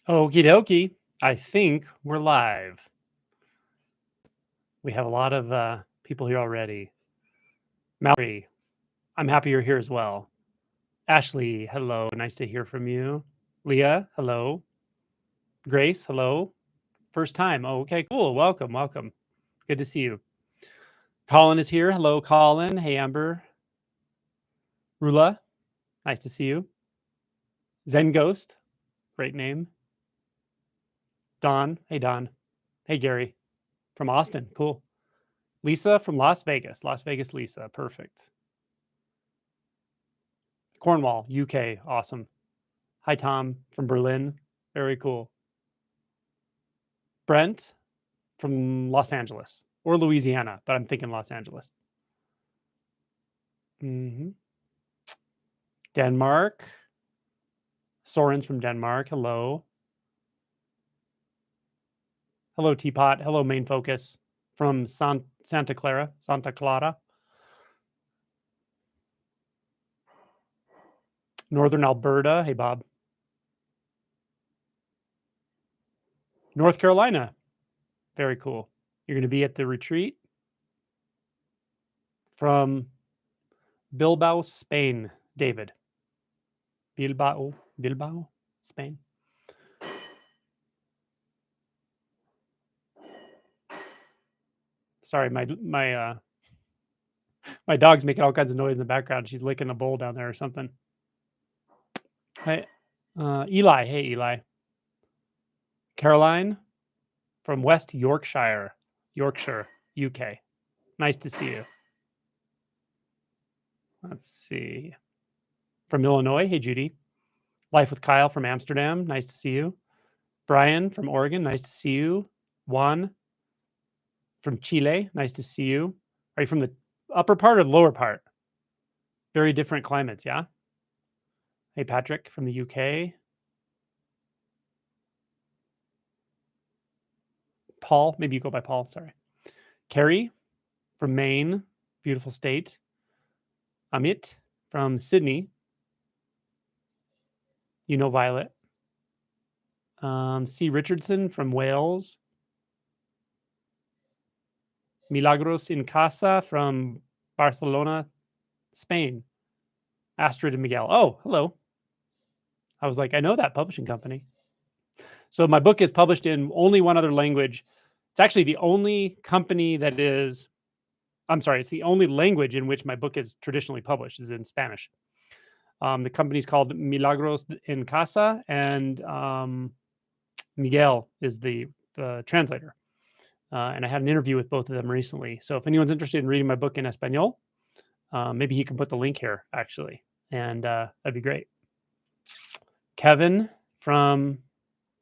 Okie dokie. I think we're live. We have a lot of people here already. Mallory, I'm happy you're here as well. Ashley, hello. Nice to hear from you. Leah, hello. Grace, hello. First time. Oh, okay, cool. Welcome, welcome. Good to see you. Colin is here. Hello, Colin. Hey, Amber. Rula, nice to see you. Zen Ghost, great name. Don, hey, Don. Hey, Gary from Austin. Cool. Lisa from Las Vegas. Las Vegas, Lisa. Perfect. Cornwall, UK. Awesome. Hi, Tom from Berlin. Very cool. Brent from Los Angeles or Louisiana, but I'm thinking Los Angeles. Denmark. Soren's from Denmark. Hello. Hello, Teapot. Hello, Main Focus from Santa Clara. Northern Alberta. Hey, Bob. North Carolina. Very cool. You're going to be at the retreat from Bilbao, Spain. David. Bilbao, Spain. Sorry, my dog's making all kinds of noise in the background. She's licking a bowl down there or something. Hey, Eli. Hey, Eli. Caroline from West Yorkshire, UK. Nice to see you. Let's see. From Illinois. Hey, Judy. Life with Kyle from Amsterdam. Nice to see you. Brian from Oregon. Nice to see you. Juan from Chile. Nice to see you. Are you from the upper part or the lower part? Very different climates, yeah? Hey, Patrick from the UK. Paul, maybe you go by Paul, sorry. Carrie from Maine, beautiful state. Amit from Sydney. You know Violet. C. Richardson from Wales. Milagros in Casa from Barcelona, Spain. Astrid and Miguel. Oh, hello. I was like, I know that publishing company. So my book is published in only one other language. It's actually the only company that is, I'm sorry, it's the only language in which my book is traditionally published is in Spanish. The company's called Milagros en Casa, and Miguel is the translator. And I had an interview with both of them recently. So if anyone's interested in reading my book in Espanol, maybe he can put the link here, actually. And that'd be great. Kevin from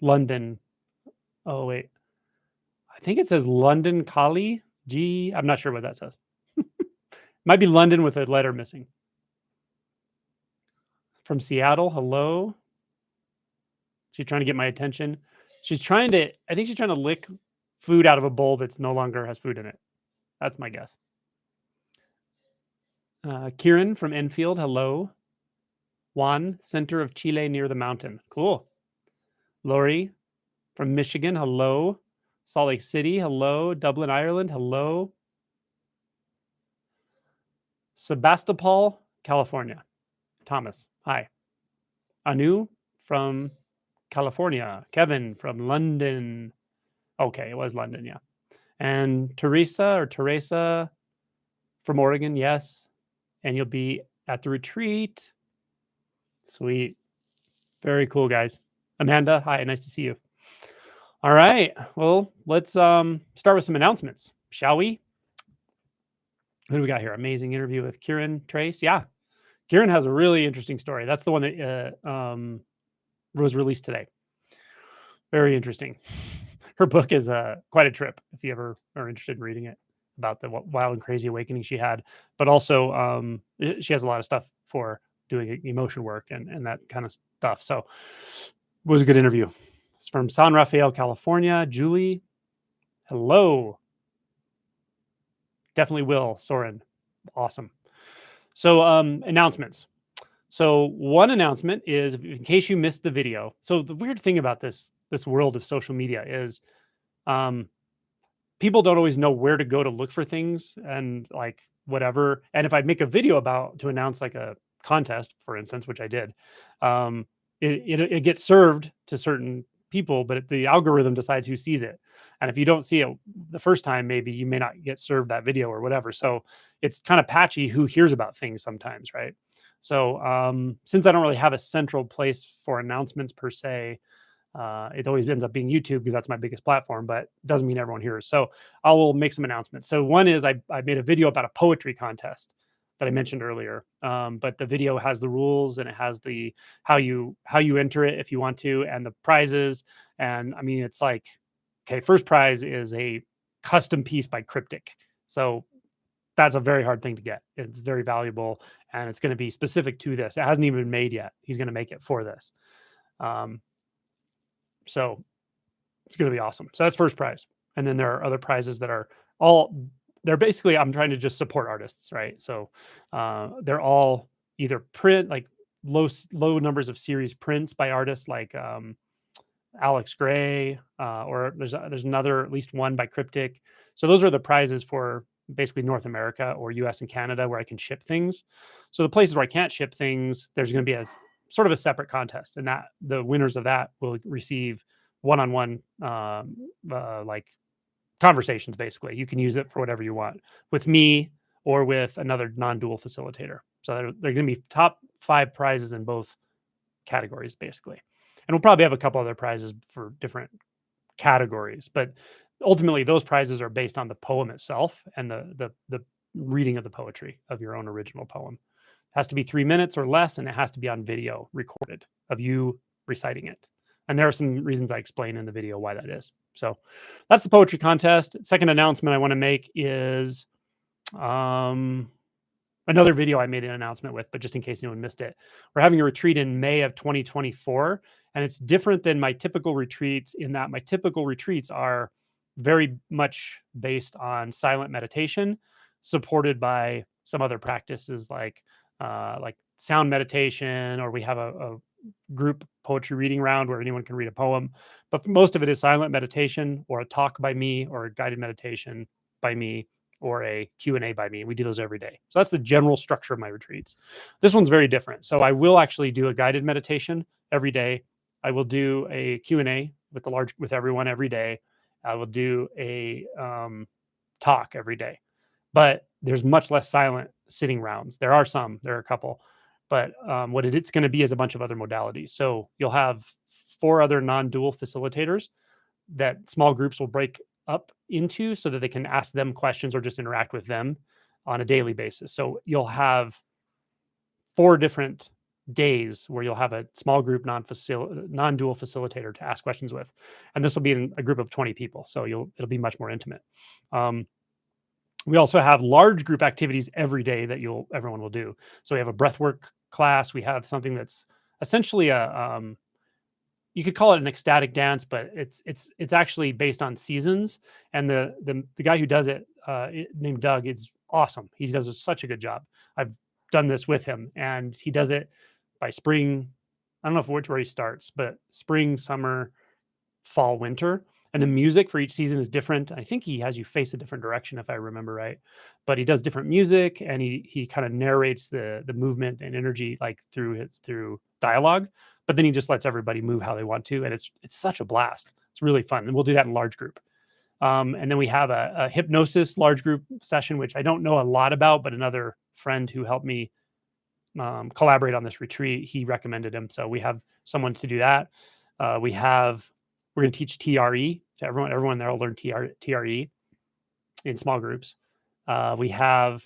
London. Oh, wait. I think it says London Kali. I'm not sure what that says. Might be London with a letter missing. From Seattle. Hello. She's trying to get my attention. I think she's trying to lick food out of a bowl that's no longer has food in it. That's my guess. Kieran from Enfield. Hello. Juan, center of Chile near the mountain. Cool. Lori from Michigan. Hello. Salt Lake City. Hello. Dublin, Ireland. Hello. Sebastopol, California. Thomas. Hi. Anu from California. Kevin from London. Okay, it was London, yeah. And Teresa from Oregon, yes. And you'll be at the retreat. Sweet. Very cool, guys. Amanda, hi, nice to see you. All right. Well, let's start with some announcements, shall we? Who do we got here? Amazing interview with Kieran Trace. Yeah. Kieran has a really interesting story. That's the one that was released today. Very interesting. Her book is quite a trip if you ever are interested in reading it, about the wild and crazy awakening she had. But also she has a lot of stuff for doing emotion work and that kind of stuff. So it was a good interview. It's from San Rafael, California. Julie, hello. Definitely will. Soren, awesome. So announcements. So one announcement is, in case you missed the video. So the weird thing about this world of social media is, um, people don't always know where to go to look for things and like whatever. And if I make a video about to announce like a contest, for instance, which I did, um, it gets served to certain people, but the algorithm decides who sees it. And if you don't see it the first time, maybe you may not get served that video or whatever. So it's kind of patchy who hears about things sometimes, right? So since I don't really have a central place for announcements per se, it always ends up being YouTube because that's my biggest platform, but doesn't mean everyone hears. So I will make some announcements. So one is I made a video about a poetry contest that I mentioned earlier. But the video has the rules and it has the how you enter it if you want to, and the prizes. And I mean, it's like, okay, first prize is a custom piece by Cryptic. So that's a very hard thing to get. It's very valuable and it's going to be specific to this. It hasn't even been made yet. He's going to make it for this. Um, so it's going to be awesome. So that's first prize. And then there are other prizes that are all, they're basically, I'm trying to just support artists, right? So they're all either print, like low numbers of series prints by artists like Alex Gray, or there's another, at least one by Cryptic. So those are the prizes for basically North America or US and Canada where I can ship things. So the places where I can't ship things, there's going to be sort of a separate contest, and that the winners of that will receive one-on-one like conversations. Basically, you can use it for whatever you want with me or with another non-dual facilitator. So they're going to be top 5 prizes in both categories, basically. And we'll probably have a couple other prizes for different categories, but ultimately those prizes are based on the poem itself and the reading of the poetry of your own original poem. It has to be 3 minutes or less, and it has to be on video recorded of you reciting it. And there are some reasons I explain in the video why that is. So that's the poetry contest. Second announcement I want to make is another video I made an announcement with, but just in case anyone missed it, we're having a retreat in May of 2024. And it's different than my typical retreats in that my typical retreats are very much based on silent meditation, supported by some other practices like sound meditation, or we have a group poetry reading round where anyone can read a poem. But most of it is silent meditation or a talk by me or a guided meditation by me or a Q&A by me. We do those every day. So that's the general structure of my retreats. This one's very different. So I will actually do a guided meditation every day. I will do a Q&A with everyone every day. I will do a talk every day. But there's much less silent sitting rounds. There are a couple, but what it's going to be is a bunch of other modalities. So you'll have 4 other non-dual facilitators that small groups will break up into so that they can ask them questions or just interact with them on a daily basis. So you'll have 4 different days where you'll have a small group non-dual facilitator to ask questions with, and this will be in a group of 20 people. So it'll be much more intimate. We also have large group activities every day that everyone will do. So we have a breathwork class. We have something that's essentially you could call it an ecstatic dance, but it's actually based on seasons. And the guy who does it, named Doug, is awesome. He does such a good job. I've done this with him, and he does it by spring. I don't know where he starts, but spring, summer, fall, winter. And the music for each season is different. I think he has you face a different direction, if I remember right. But he does different music, and he kind of narrates the movement and energy like through dialogue. But then he just lets everybody move how they want to, and it's such a blast. It's really fun, and we'll do that in large group. And then we have a hypnosis large group session, which I don't know a lot about, but another friend who helped me collaborate on this retreat, he recommended him. So we have someone to do that. We're going to teach TRE to everyone. Everyone there will learn TRE in small groups. We have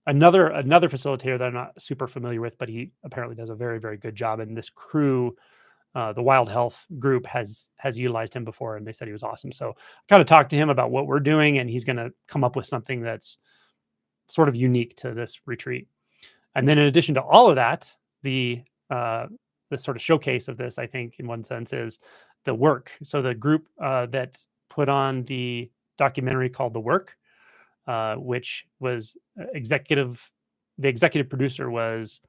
another facilitator that I'm not super familiar with, but he apparently does a very, very good job. And this crew, the Wild Health group, has utilized him before, and they said he was awesome. So I kind of talked to him about what we're doing, and he's going to come up with something that's sort of unique to this retreat. And then in addition to all of that, the sort of showcase of this, I think, in one sense, is the work. So the group that put on the documentary called The Work, which was the executive producer was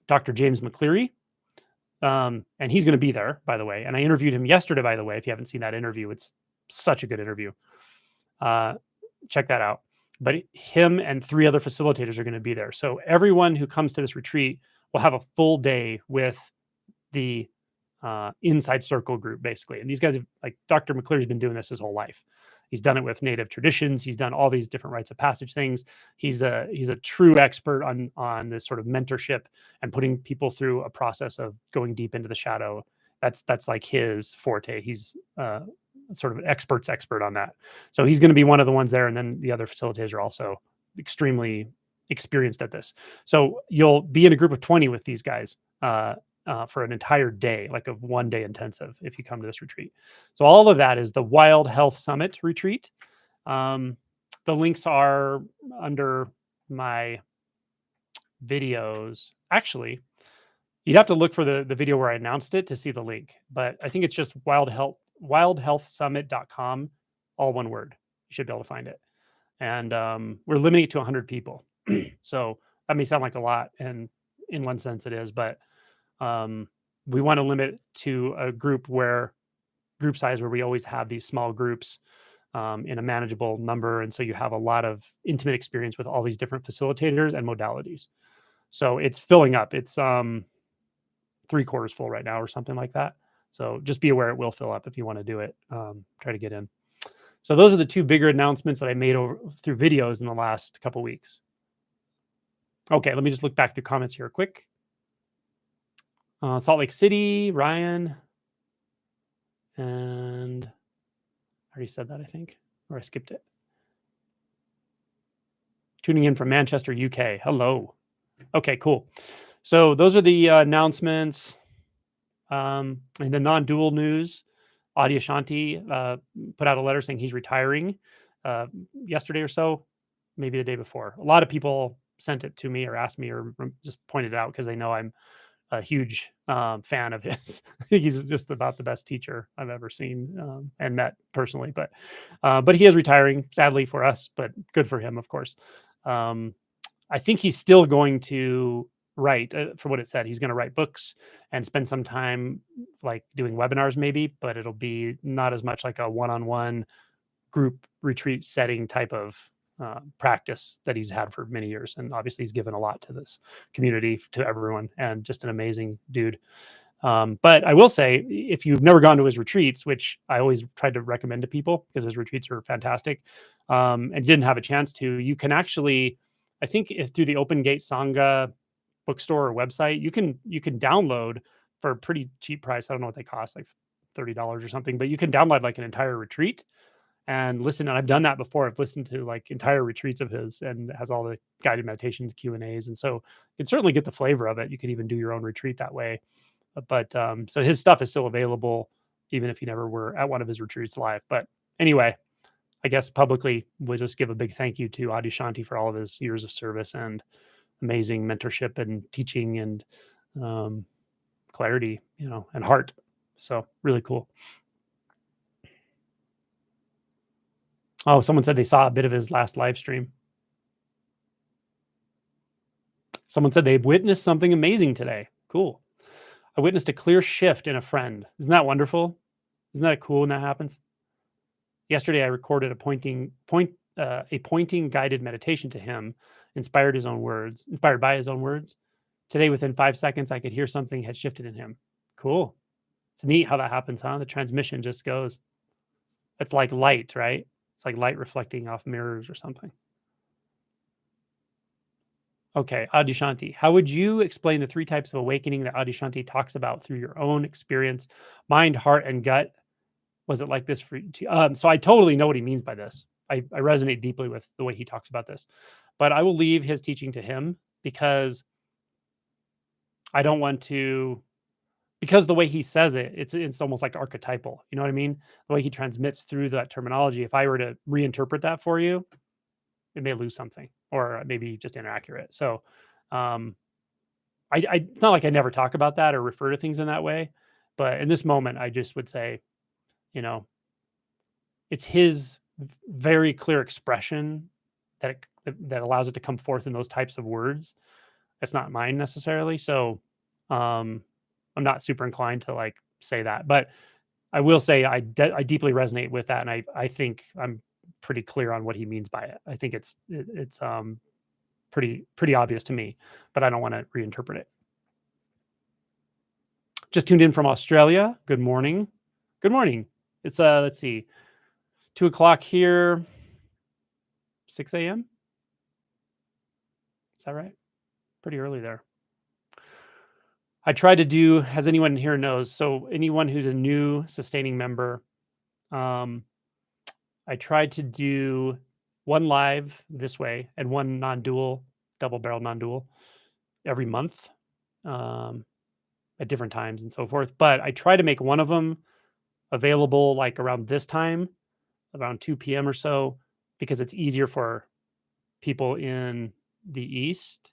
Dr. James McCleary. And he's going to be there, by the way. And I interviewed him yesterday, by the way. If you haven't seen that interview, it's such a good interview. Check that out. But him and 3 other facilitators are going to be there. So everyone who comes to this retreat will have a full day with the inside circle group, basically. And these guys, like Dr. McCleary's been doing this his whole life. He's done it with native traditions. He's done all these different rites of passage things. He's a true expert on this sort of mentorship and putting people through a process of going deep into the shadow. That's like his forte. He's sort of an expert on that. So he's going to be one of the ones there, and then the other facilitators are also extremely experienced at this. So you'll be in a group of 20 with these guys for an entire day, like a 1-day intensive, if you come to this retreat. So all of that is the Wild Health Summit retreat. The links are under my videos. Actually, you'd have to look for the video where I announced it to see the link, but I think it's just wildhealthsummit.com, all one word. You should be able to find it. And we're limiting it to 100 people. So that may sound like a lot, and in one sense it is, but we want to limit to a group size where we always have these small groups in a manageable number. And so you have a lot of intimate experience with all these different facilitators and modalities. So it's filling up. It's 3/4 full right now or something like that. So just be aware it will fill up if you want to do it. Try to get in. So those are the 2 bigger announcements that I made through videos in the last couple weeks. Okay, let me just look back through comments here quick. Salt Lake City, Ryan, and I already said that, I think, or I skipped it. Tuning in from Manchester, UK. Hello. Okay, cool. So those are the announcements. In the non-dual news, Adi Shanti put out a letter saying he's retiring yesterday or so, maybe the day before. A lot of people sent it to me or asked me or just pointed it out because they know I'm a huge fan of his. I think he's just about the best teacher I've ever seen and met personally. But he is retiring, sadly for us, but good for him, of course. I think he's still going to write. For what it said, he's going to write books and spend some time like doing webinars, maybe. But it'll be not as much like a one-on-one group retreat setting type of practice that he's had for many years. And obviously he's given a lot to this community, to everyone, and just an amazing dude. But I will say, if you've never gone to his retreats, which I always tried to recommend to people because his retreats are fantastic, and didn't have a chance to, you can actually, I think through the Open Gate Sangha bookstore or website, you can download for a pretty cheap price. I don't know what they cost, like $30 or something, but you can download like an entire retreat and listen. And I've done that before. I've listened to like entire retreats of his, and it has all the guided meditations, Q&As. And so you can certainly get the flavor of it. You can even do your own retreat that way. But so his stuff is still available, even if you never were at one of his retreats live. But anyway, I guess publicly, we'll just give a big thank you to Adi Shanti for all of his years of service and amazing mentorship and teaching and clarity, and heart. So really cool. Oh, someone said they saw a bit of his last live stream. Someone said they witnessed something amazing today. Cool. I witnessed a clear shift in a friend. Isn't that wonderful? Isn't that cool when that happens? Yesterday, I recorded a pointing guided meditation to him, inspired by his own words. Today, within 5 seconds, I could hear something had shifted in him. Cool. It's neat how that happens, huh? The transmission just goes. It's like light, right? It's like light reflecting off mirrors or something. Okay, Adyashanti, how would you explain the 3 types of awakening that Adyashanti talks about through your own experience, mind, heart, and gut? Was it like this for you? So I totally know what he means by this. I resonate deeply with the way he talks about this, but I will leave his teaching to him because I don't want to, because the way he says it, it's almost like archetypal. You know what I mean? The way he transmits through that terminology. If I were to reinterpret that for you, it may lose something or maybe just inaccurate. So it's not like I never talk about that or refer to things in that way, but in this moment, I just would say, it's his very clear expression that allows it to come forth in those types of words. It's not mine necessarily. So I'm not super inclined to like say that. But I will say I deeply resonate with that, and I think I'm pretty clear on what he means by it. I think it's pretty obvious to me, but I don't want to reinterpret it. Just tuned in from Australia. Good morning. Good morning. It's let's see, 2 o'clock here, 6 a.m. Is that right? Pretty early there. I try to do, as anyone here knows, so anyone who's a new sustaining member, um, I tried to do one live this way and one non-dual, double barrel non-dual every month, um, at different times and so forth. But I try to make one of them available like around this time, around 2 p.m. or so, because it's easier for people in the East,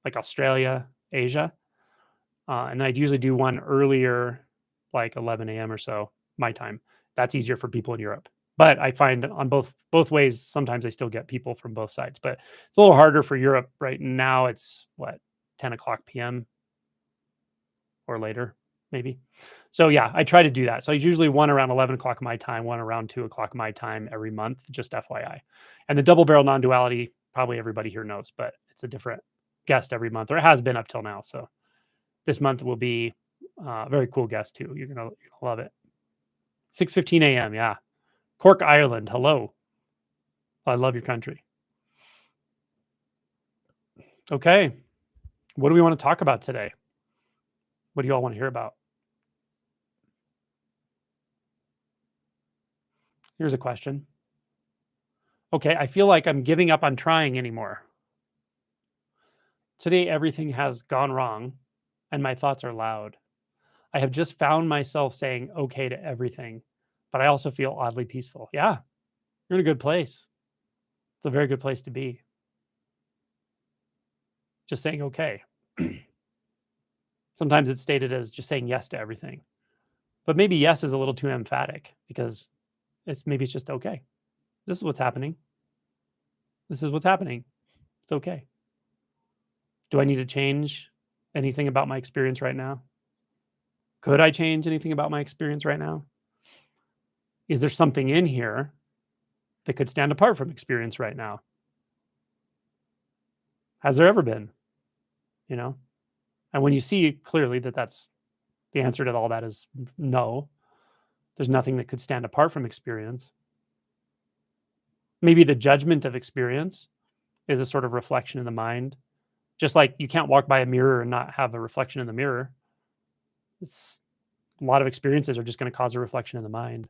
like Australia, Asia. And I'd usually do one earlier, like 11 a.m. or so, my time. That's easier for people in Europe. But I find on both ways, sometimes I still get people from both sides. But it's a little harder for Europe right now. It's what, 10 o'clock p.m. or later, maybe. So yeah, I try to do that. So it's usually one around 11 o'clock my time, one around 2 o'clock my time every month, just FYI. And the double barrel non-duality, probably everybody here knows, but it's a different guest every month, or it has been up till now. So this month will be a very cool guest too. You're gonna love it. 6:15 a.m. Yeah, Cork, Ireland. Hello. I love your country. Okay, what do we want to talk about today? What do you all want to hear about? Here's a question. Okay, I feel like I'm giving up on trying anymore. Today, everything has gone wrong, and my thoughts are loud. I have just found myself saying okay to everything, but I also feel oddly peaceful. Yeah, you're in a good place. It's a very good place to be. Just saying okay. Sometimes it's stated as just saying yes to everything. But maybe yes is a little too emphatic because maybe it's just okay. This is what's happening. This is what's happening. It's okay. Do I need to change anything about my experience right now? Could I change anything about my experience right now? Is there something in here that could stand apart from experience right now? Has there ever been? You know? And when you see clearly that that's the answer to all that is no, there's nothing that could stand apart from experience. Maybe the judgment of experience is a sort of reflection in the mind. Just like you can't walk by a mirror and not have a reflection in the mirror. It's a lot of experiences are just going to cause a reflection in the mind.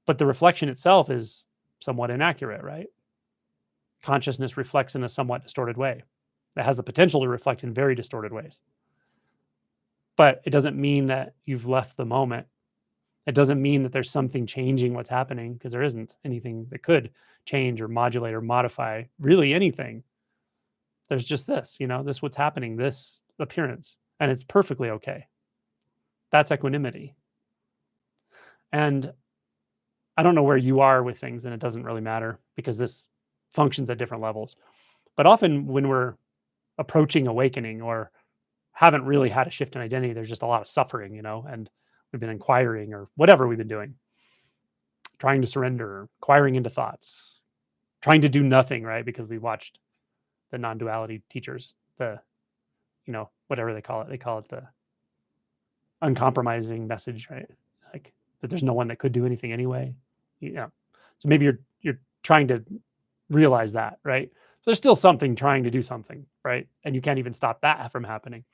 But the reflection itself is somewhat inaccurate, right? Consciousness reflects in a somewhat distorted way. It has the potential to reflect in very distorted ways. But it doesn't mean that you've left the moment. It doesn't mean that there's something changing what's happening, because there isn't anything that could change or modulate or modify really anything. There's just this, this what's happening, this appearance, and it's perfectly okay. That's equanimity. And I don't know where you are with things, and it doesn't really matter because this functions at different levels. But often when we're approaching awakening or haven't really had a shift in identity, there's just a lot of suffering, and we've been inquiring or whatever we've been doing, trying to surrender, inquiring into thoughts, trying to do nothing, right? Because we watched the non-duality teachers, whatever they call it the uncompromising message, right? Like that there's no one that could do anything anyway. So maybe you're trying to realize that, right? So there's still something trying to do something, right? And you can't even stop that from happening.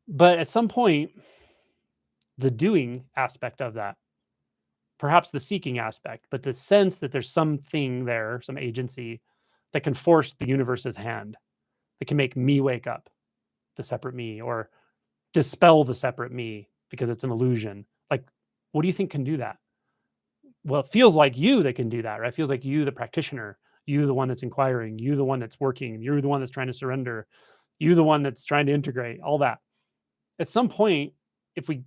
But at some point, the doing aspect of that, perhaps the seeking aspect, but the sense that there's something there, some agency that can force the universe's hand, that can make me wake up, the separate me, or dispel the separate me because it's an illusion. Like, what do you think can do that? Well, it feels like you that can do that, right? It feels like you, the practitioner, you, the one that's inquiring, you, the one that's working, you're the one that's trying to surrender, you, the one that's trying to integrate, all that. At some point, if we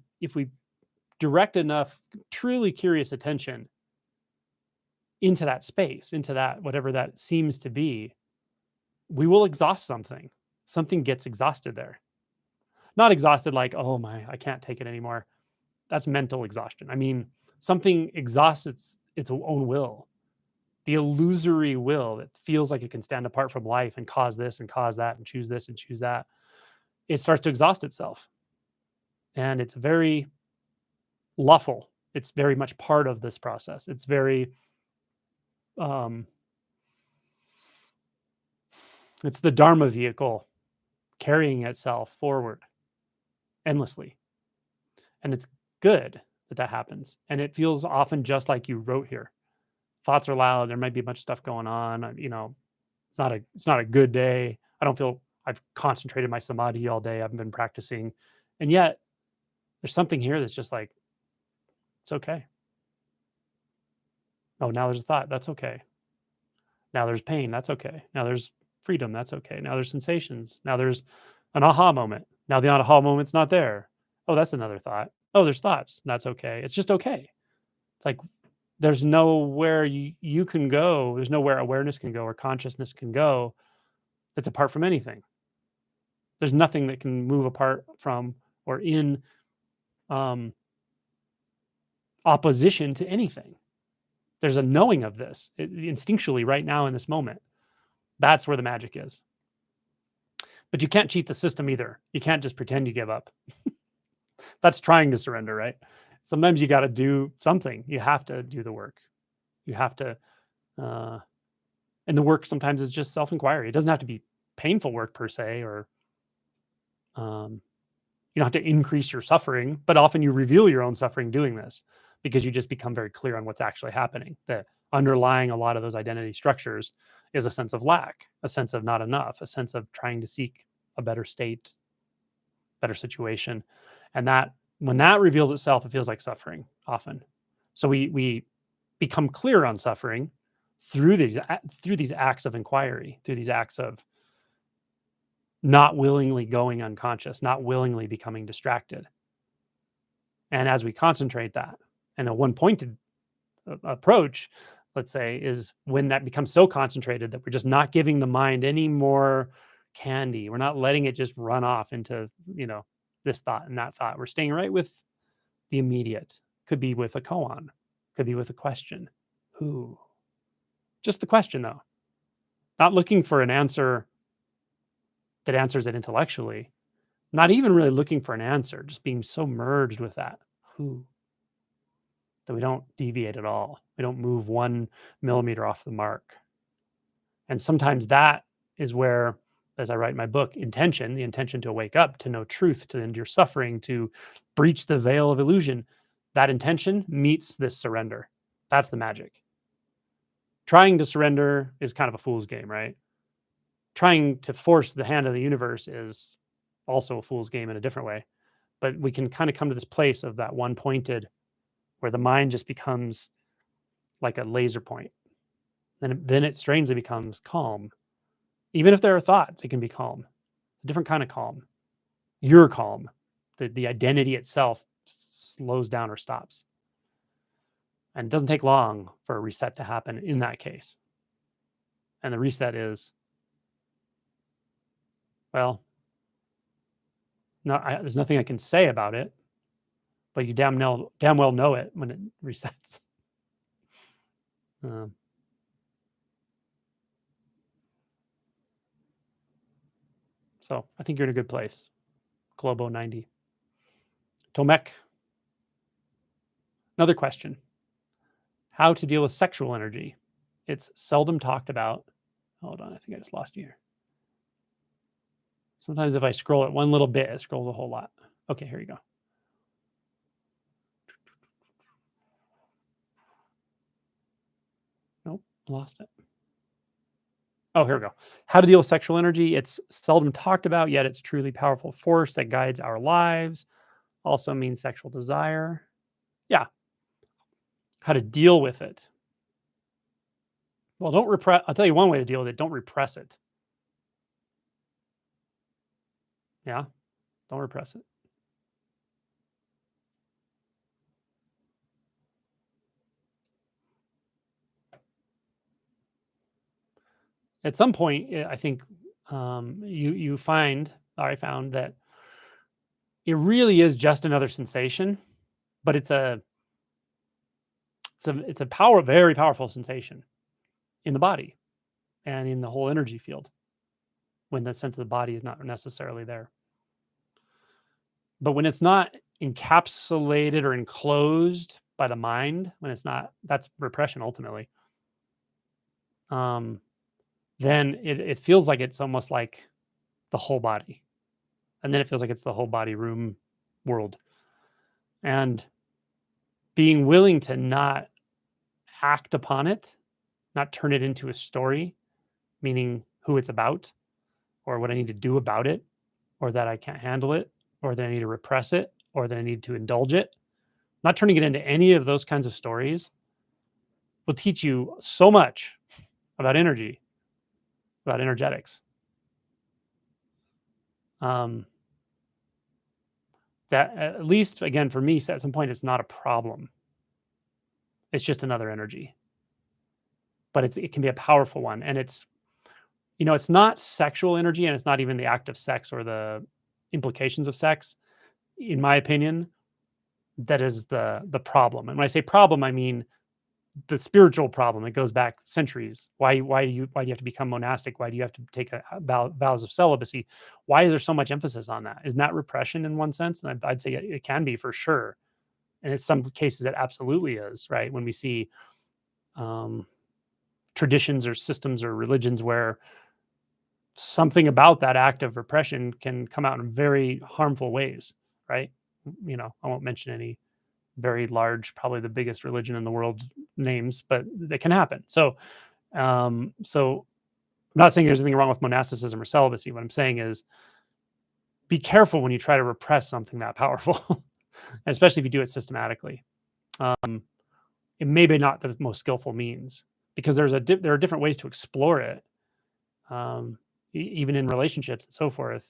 direct enough truly curious attention into that space, into that whatever that seems to be, we will exhaust something. Something gets exhausted there. Not exhausted like, oh my, I can't take it anymore. That's mental exhaustion. I mean, something exhausts its own will, the illusory will that feels like it can stand apart from life and cause this and cause that and choose this and choose that. It starts to exhaust itself. And it's very lawful. It's very much part of this process. It's very, um, it's the Dharma vehicle carrying itself forward endlessly. And it's good that that happens. And it feels often just like you wrote here. Thoughts are loud. There might be a bunch of stuff going on. It's not a good day. I don't feel I've concentrated my samadhi all day. I haven't been practicing. And yet there's something here that's just like, it's okay. Oh, now there's a thought. That's okay. Now there's pain. That's okay. Now there's freedom. That's okay. Now there's sensations. Now there's an aha moment. Now the aha moment's not there. Oh, that's another thought. Oh, there's thoughts. That's okay. It's just okay. It's like there's nowhere you can go. There's nowhere awareness can go or consciousness can go that's apart from anything. There's nothing that can move apart from or in um, opposition to anything. There's a knowing of this instinctually right now in this moment. That's where the magic is. But you can't cheat the system either. You can't just pretend you give up. That's trying to surrender, right? Sometimes you got to do something. You have to do the work. You have to, uh, and the work sometimes is just self inquiry. It doesn't have to be painful work per se, or um, you don't have to increase your suffering, but often you reveal your own suffering doing this because you just become very clear on what's actually happening. That underlying a lot of those identity structures is a sense of lack, a sense of not enough, a sense of trying to seek a better state, better situation. And that when that reveals itself, it feels like suffering often. So we become clear on suffering through these acts of inquiry, through these acts of not willingly going unconscious, not willingly becoming distracted. And as we concentrate that, and a one pointed approach, let's say, is when that becomes so concentrated that we're just not giving the mind any more candy. We're not letting it just run off into, this thought and that thought. We're staying right with the immediate. Could be with a koan, could be with a question. Who? Just the question, though. Not looking for an answer that answers it intellectually. Not even really looking for an answer, just being so merged with that. Who? That we don't deviate at all. We don't move 1 millimeter off the mark. And sometimes that is where, as I write in my book, intention, the intention to wake up, to know truth, to end your suffering, to breach the veil of illusion, that intention meets this surrender. That's the magic. Trying to surrender is kind of a fool's game, right? Trying to force the hand of the universe is also a fool's game in a different way. But we can kind of come to this place of that one pointed where the mind just becomes like a laser point. Then it strangely becomes calm. Even if there are thoughts, it can be calm. A different kind of calm. You're calm. The identity itself slows down or stops. And it doesn't take long for a reset to happen in that case. And the reset is, well, there's nothing I can say about it, but you damn well know it when it resets. Um, so I think you're in a good place. Globo 90. Tomek, another question. How to deal with sexual energy? It's seldom talked about. Hold on, I think I just lost you here. Sometimes if I scroll it one little bit, it scrolls a whole lot. Okay, here you go. Nope, lost it. Oh, here we go. How to deal with sexual energy. It's seldom talked about, yet it's truly powerful force that guides our lives. Also means sexual desire. Yeah. How to deal with it. Well, don't repress. I'll tell you one way to deal with it. Don't repress it. Yeah. Don't repress it. at some point, I think you find, or I found that it really is just another sensation, but it's a very powerful sensation in the body and in the whole energy field when the sense of the body is not necessarily there. But when it's not encapsulated or enclosed by the mind, when it's not, that's repression ultimately. Um, then it feels like it's almost like the whole body. And then it feels like it's the whole body room world. And being willing to not act upon it, not turn it into a story, meaning who it's about or what I need to do about it, or that I can't handle it, or that I need to repress it, or that I need to indulge it. Not turning it into any of those kinds of stories will teach you so much about energy, about energetics. Um, that at least again for me, at some point, it's not a problem. It's just another energy, but it can be a powerful one, and it's not sexual energy, and it's not even the act of sex or the implications of sex, in my opinion. That is the problem, and when I say problem, I mean the spiritual problem that goes back centuries. Why do you have to become monastic? Why do you have to take vows of celibacy? Why is there so much emphasis on that? Isn't that repression in one sense? And I'd say it can be for sure, and in some cases it absolutely is. Right, when we see um, traditions or systems or religions where something about that act of repression can come out in very harmful ways. Right, I won't mention any very large, probably the biggest religion in the world names, but that can happen. So I'm not saying there's anything wrong with monasticism or celibacy. What I'm saying is be careful when you try to repress something that powerful, especially if you do it systematically. Um, it may be not the most skillful means because there are different ways to explore it, even in relationships and so forth,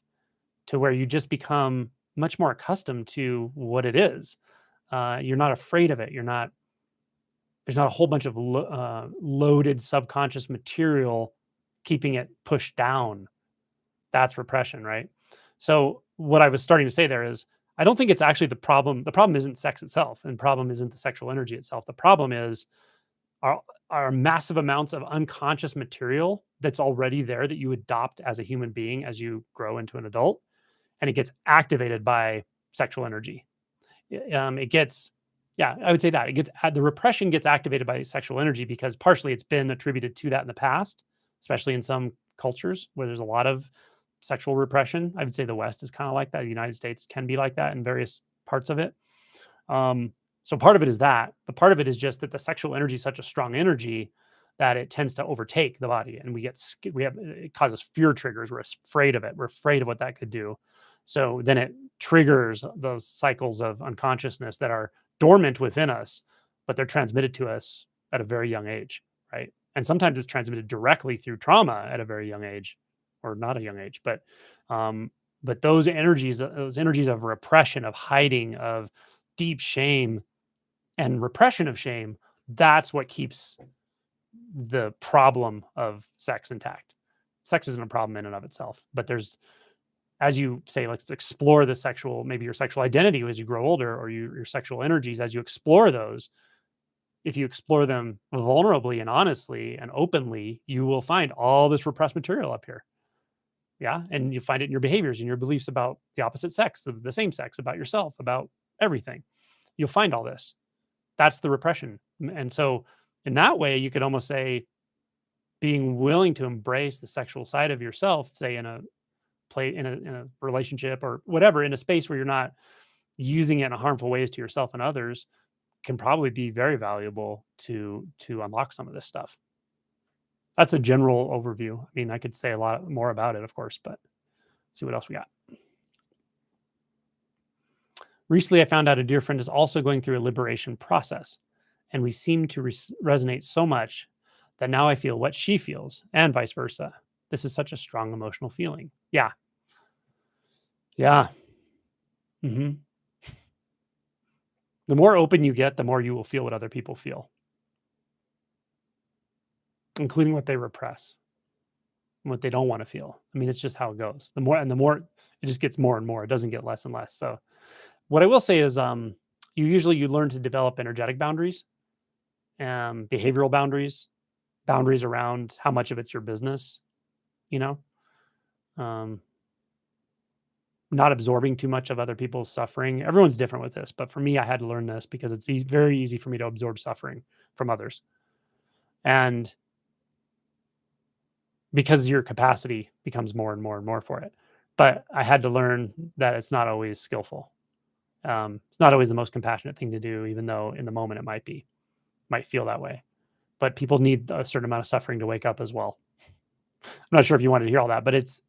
to where you just become much more accustomed to what it is. You're not afraid of it. There's not a whole bunch of loaded subconscious material keeping it pushed down. That's repression, right? So what I was starting to say there is, I don't think it's actually the problem. The problem isn't sex itself, and the problem isn't the sexual energy itself. The problem is are are massive amounts of unconscious material that's already there that you adopt as a human being as you grow into an adult, and it gets activated by sexual energy. It gets, yeah, I would say that it gets the repression gets activated by sexual energy because partially it's been attributed to that in the past, especially in some cultures where there's a lot of sexual repression. I would say the West is kind of like that. The United States can be like that in various parts of it. So part of it is that, but part of it is just that the sexual energy is such a strong energy that it tends to overtake the body, and it causes fear triggers. We're afraid of it. We're afraid of what that could do. So then it triggers those cycles of unconsciousness that are dormant within us, but they're transmitted to us at a very young age, right? And sometimes it's transmitted directly through trauma at a very young age, or not a young age. Um, but those energies of repression, of hiding, of deep shame and repression of shame, that's what keeps the problem of sex intact. Sex isn't a problem in and of itself, but as you say, let's explore maybe your sexual identity as you grow older, or your sexual energies, as you explore those. If you explore them vulnerably and honestly and openly, you will find all this repressed material up here. Yeah. And you find it in your behaviors and your beliefs about the opposite sex, the same sex, about yourself, about everything. You'll find all this. That's the repression. And so, in that way, you could almost say being willing to embrace the sexual side of yourself, say in a relationship or whatever, in a space where you're not using it in harmful ways to yourself and others, can probably be very valuable to unlock some of this stuff. That's a general overview. I mean, I could say a lot more about it, of course, but let's see what else we got. Recently, I found out a dear friend is also going through a liberation process, and we seem to resonate so much that now I feel what she feels, and vice versa. This is such a strong emotional feeling. Yeah. Yeah. hmm The more open you get, the more you will feel what other people feel, including what they repress. and what they don't want to feel. I mean, it's just how it goes. The more it just gets more and more. It doesn't get less and less. So what I will say is you learn to develop energetic boundaries, behavioral boundaries, boundaries around how much of it's your business, you know, um, not absorbing too much of other people's suffering. Everyone's different with this, but for me, I had to learn this because it's very easy for me to absorb suffering from others. And because your capacity becomes more and more and more for it. But I had to learn that it's not always skillful. It's not always the most compassionate thing to do, even though in the moment it might feel that way. But people need a certain amount of suffering to wake up as well. I'm not sure if you wanted to hear all that, but it's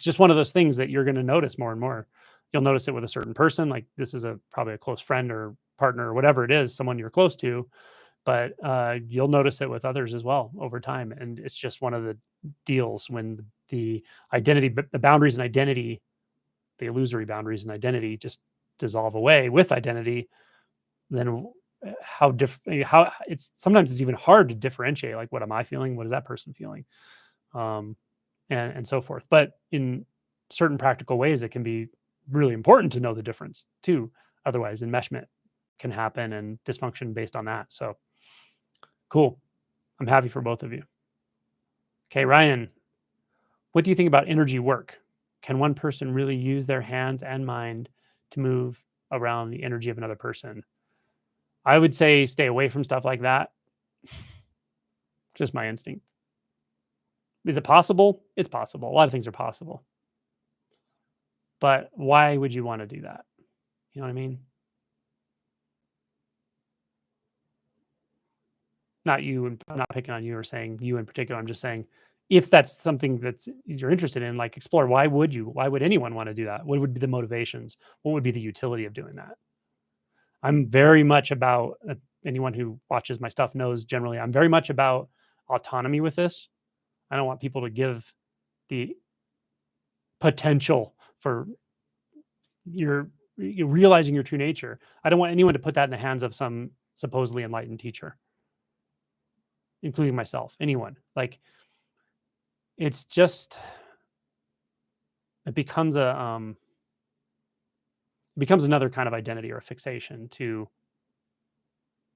just one of those things that you're going to notice more and more. You'll notice it with a certain person, like this is probably a close friend or partner or whatever it is, someone you're close to, but you'll notice it with others as well over time. And it's just one of the deals when the the boundaries and identity, the illusory boundaries and identity just dissolve away with identity. Then how it's sometimes it's even hard to differentiate, like, what am I feeling? What is that person feeling? Um, and so forth. But in certain practical ways, it can be really important to know the difference too. Otherwise, enmeshment can happen and dysfunction based on that. So cool. I'm happy for both of you. Okay, Ryan, what do you think about energy work? Can one person really use their hands and mind to move around the energy of another person? I would say stay away from stuff like that. Just my instinct. Is it possible? It's possible. A lot of things are possible. But why would you want to do that? You know what I mean? Not you, and I'm not picking on you or saying you in particular. I'm just saying if that's something that's you're interested in, like, explore. Why would you? Why would anyone want to do that? What would be the motivations? What would be the utility of doing that? I'm very much about anyone who watches my stuff knows generally I'm very much about autonomy with this. I don't want people to give the potential for your you realizing your true nature. I don't want anyone to put that in the hands of some supposedly enlightened teacher, including myself, anyone. Like, it's just it becomes another kind of identity or a fixation to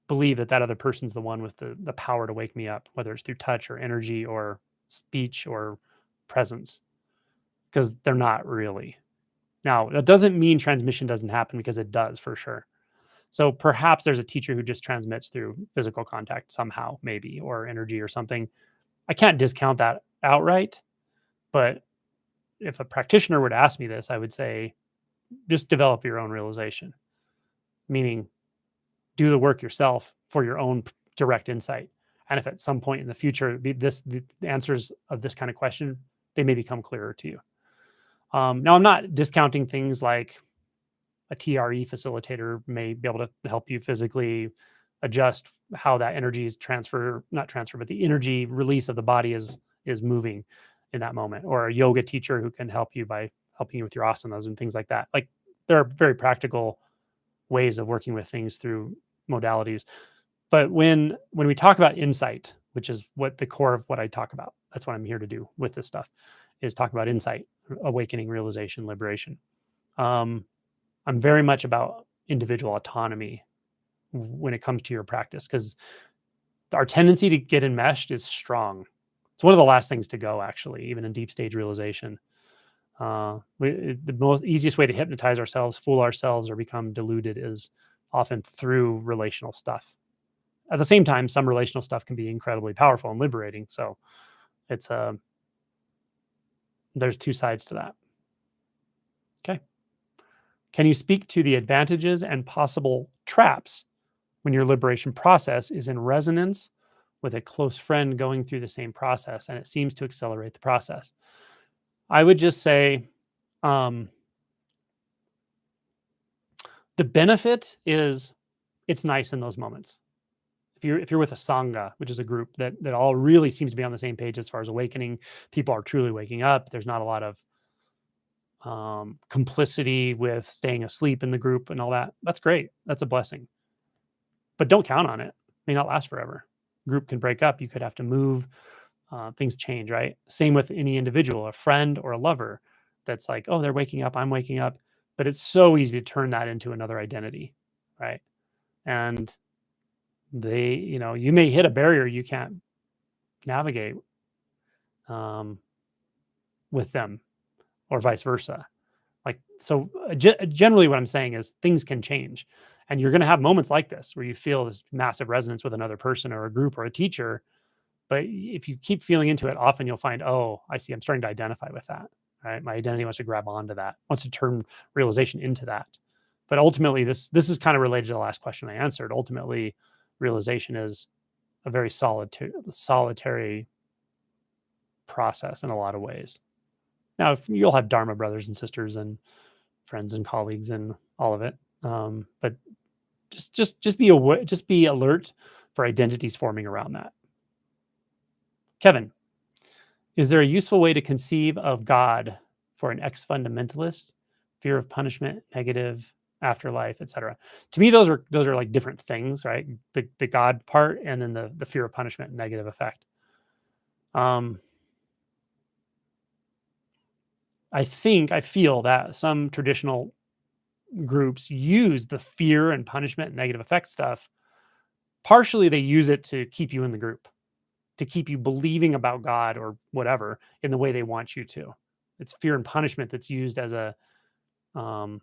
believe that that other person's the one with the power to wake me up, whether it's through touch or energy or speech or presence, because they're not really. Now, that doesn't mean transmission doesn't happen, because it does for sure. So perhaps there's a teacher who just transmits through physical contact somehow, maybe, or energy or something. I can't discount that outright, but if a practitioner were to ask me this, I would say just develop your own realization, meaning do the work yourself for your own direct insight. And if at some point in the future, the answers of this kind of question, they may become clearer to you. Now, I'm not discounting things like a TRE facilitator may be able to help you physically adjust how that energy is not transfer, but the energy release of the body is moving in that moment, or a yoga teacher who can help you by helping you with your asanas and things like that. Like, there are very practical ways of working with things through modalities. But when we talk about insight, which is what the core of what I talk about, that's what I'm here to do with this stuff, is talk about insight, awakening, realization, liberation. I'm very much about individual autonomy when it comes to your practice, because our tendency to get enmeshed is strong. It's one of the last things to go, actually, even in deep stage realization. The most easiest way to hypnotize ourselves, fool ourselves, or become deluded is often through relational stuff. At the same time, some relational stuff can be incredibly powerful and liberating. So it's there's two sides to that. Okay. Can you speak to the advantages and possible traps when your liberation process is in resonance with a close friend going through the same process and it seems to accelerate the process? I would just say the benefit is it's nice in those moments. If you're with a sangha, which is a group that all really seems to be on the same page as far as awakening, people are truly waking up. There's not a lot of complicity with staying asleep in the group and all that. That's great. That's a blessing. But don't count on it. It may not last forever. Group can break up. You could have to move. things change, right? Same with any individual, a friend or a lover that's like, oh, they're waking up, I'm waking up. But it's so easy to turn that into another identity, right? And you may hit a barrier you can't navigate um, with them or vice versa. Like, so generally what I'm saying is things can change. And you're going to have moments like this where you feel this massive resonance with another person or a group or a teacher. But if you keep feeling into it, often you'll find, oh, I see, I'm starting to identify with that. Right. My identity wants to grab onto that, wants to turn realization into that. But ultimately, this is kind of related to the last question I answered. Ultimately, realization is a very solitary process in a lot of ways. Now, if you'll have Dharma brothers and sisters and friends and colleagues and all of it, but just be aware, just be alert for identities forming around that. Kevin, is there a useful way to conceive of God for an ex-fundamentalist? Fear of punishment, negative afterlife, etc. To me, those are like different things, right? The God part, and then the fear of punishment, negative effect. I feel that some traditional groups use the fear and punishment and negative effect stuff. Partially, they use it to keep you in the group, to keep you believing about God or whatever in the way they want you to. It's fear and punishment that's used as um,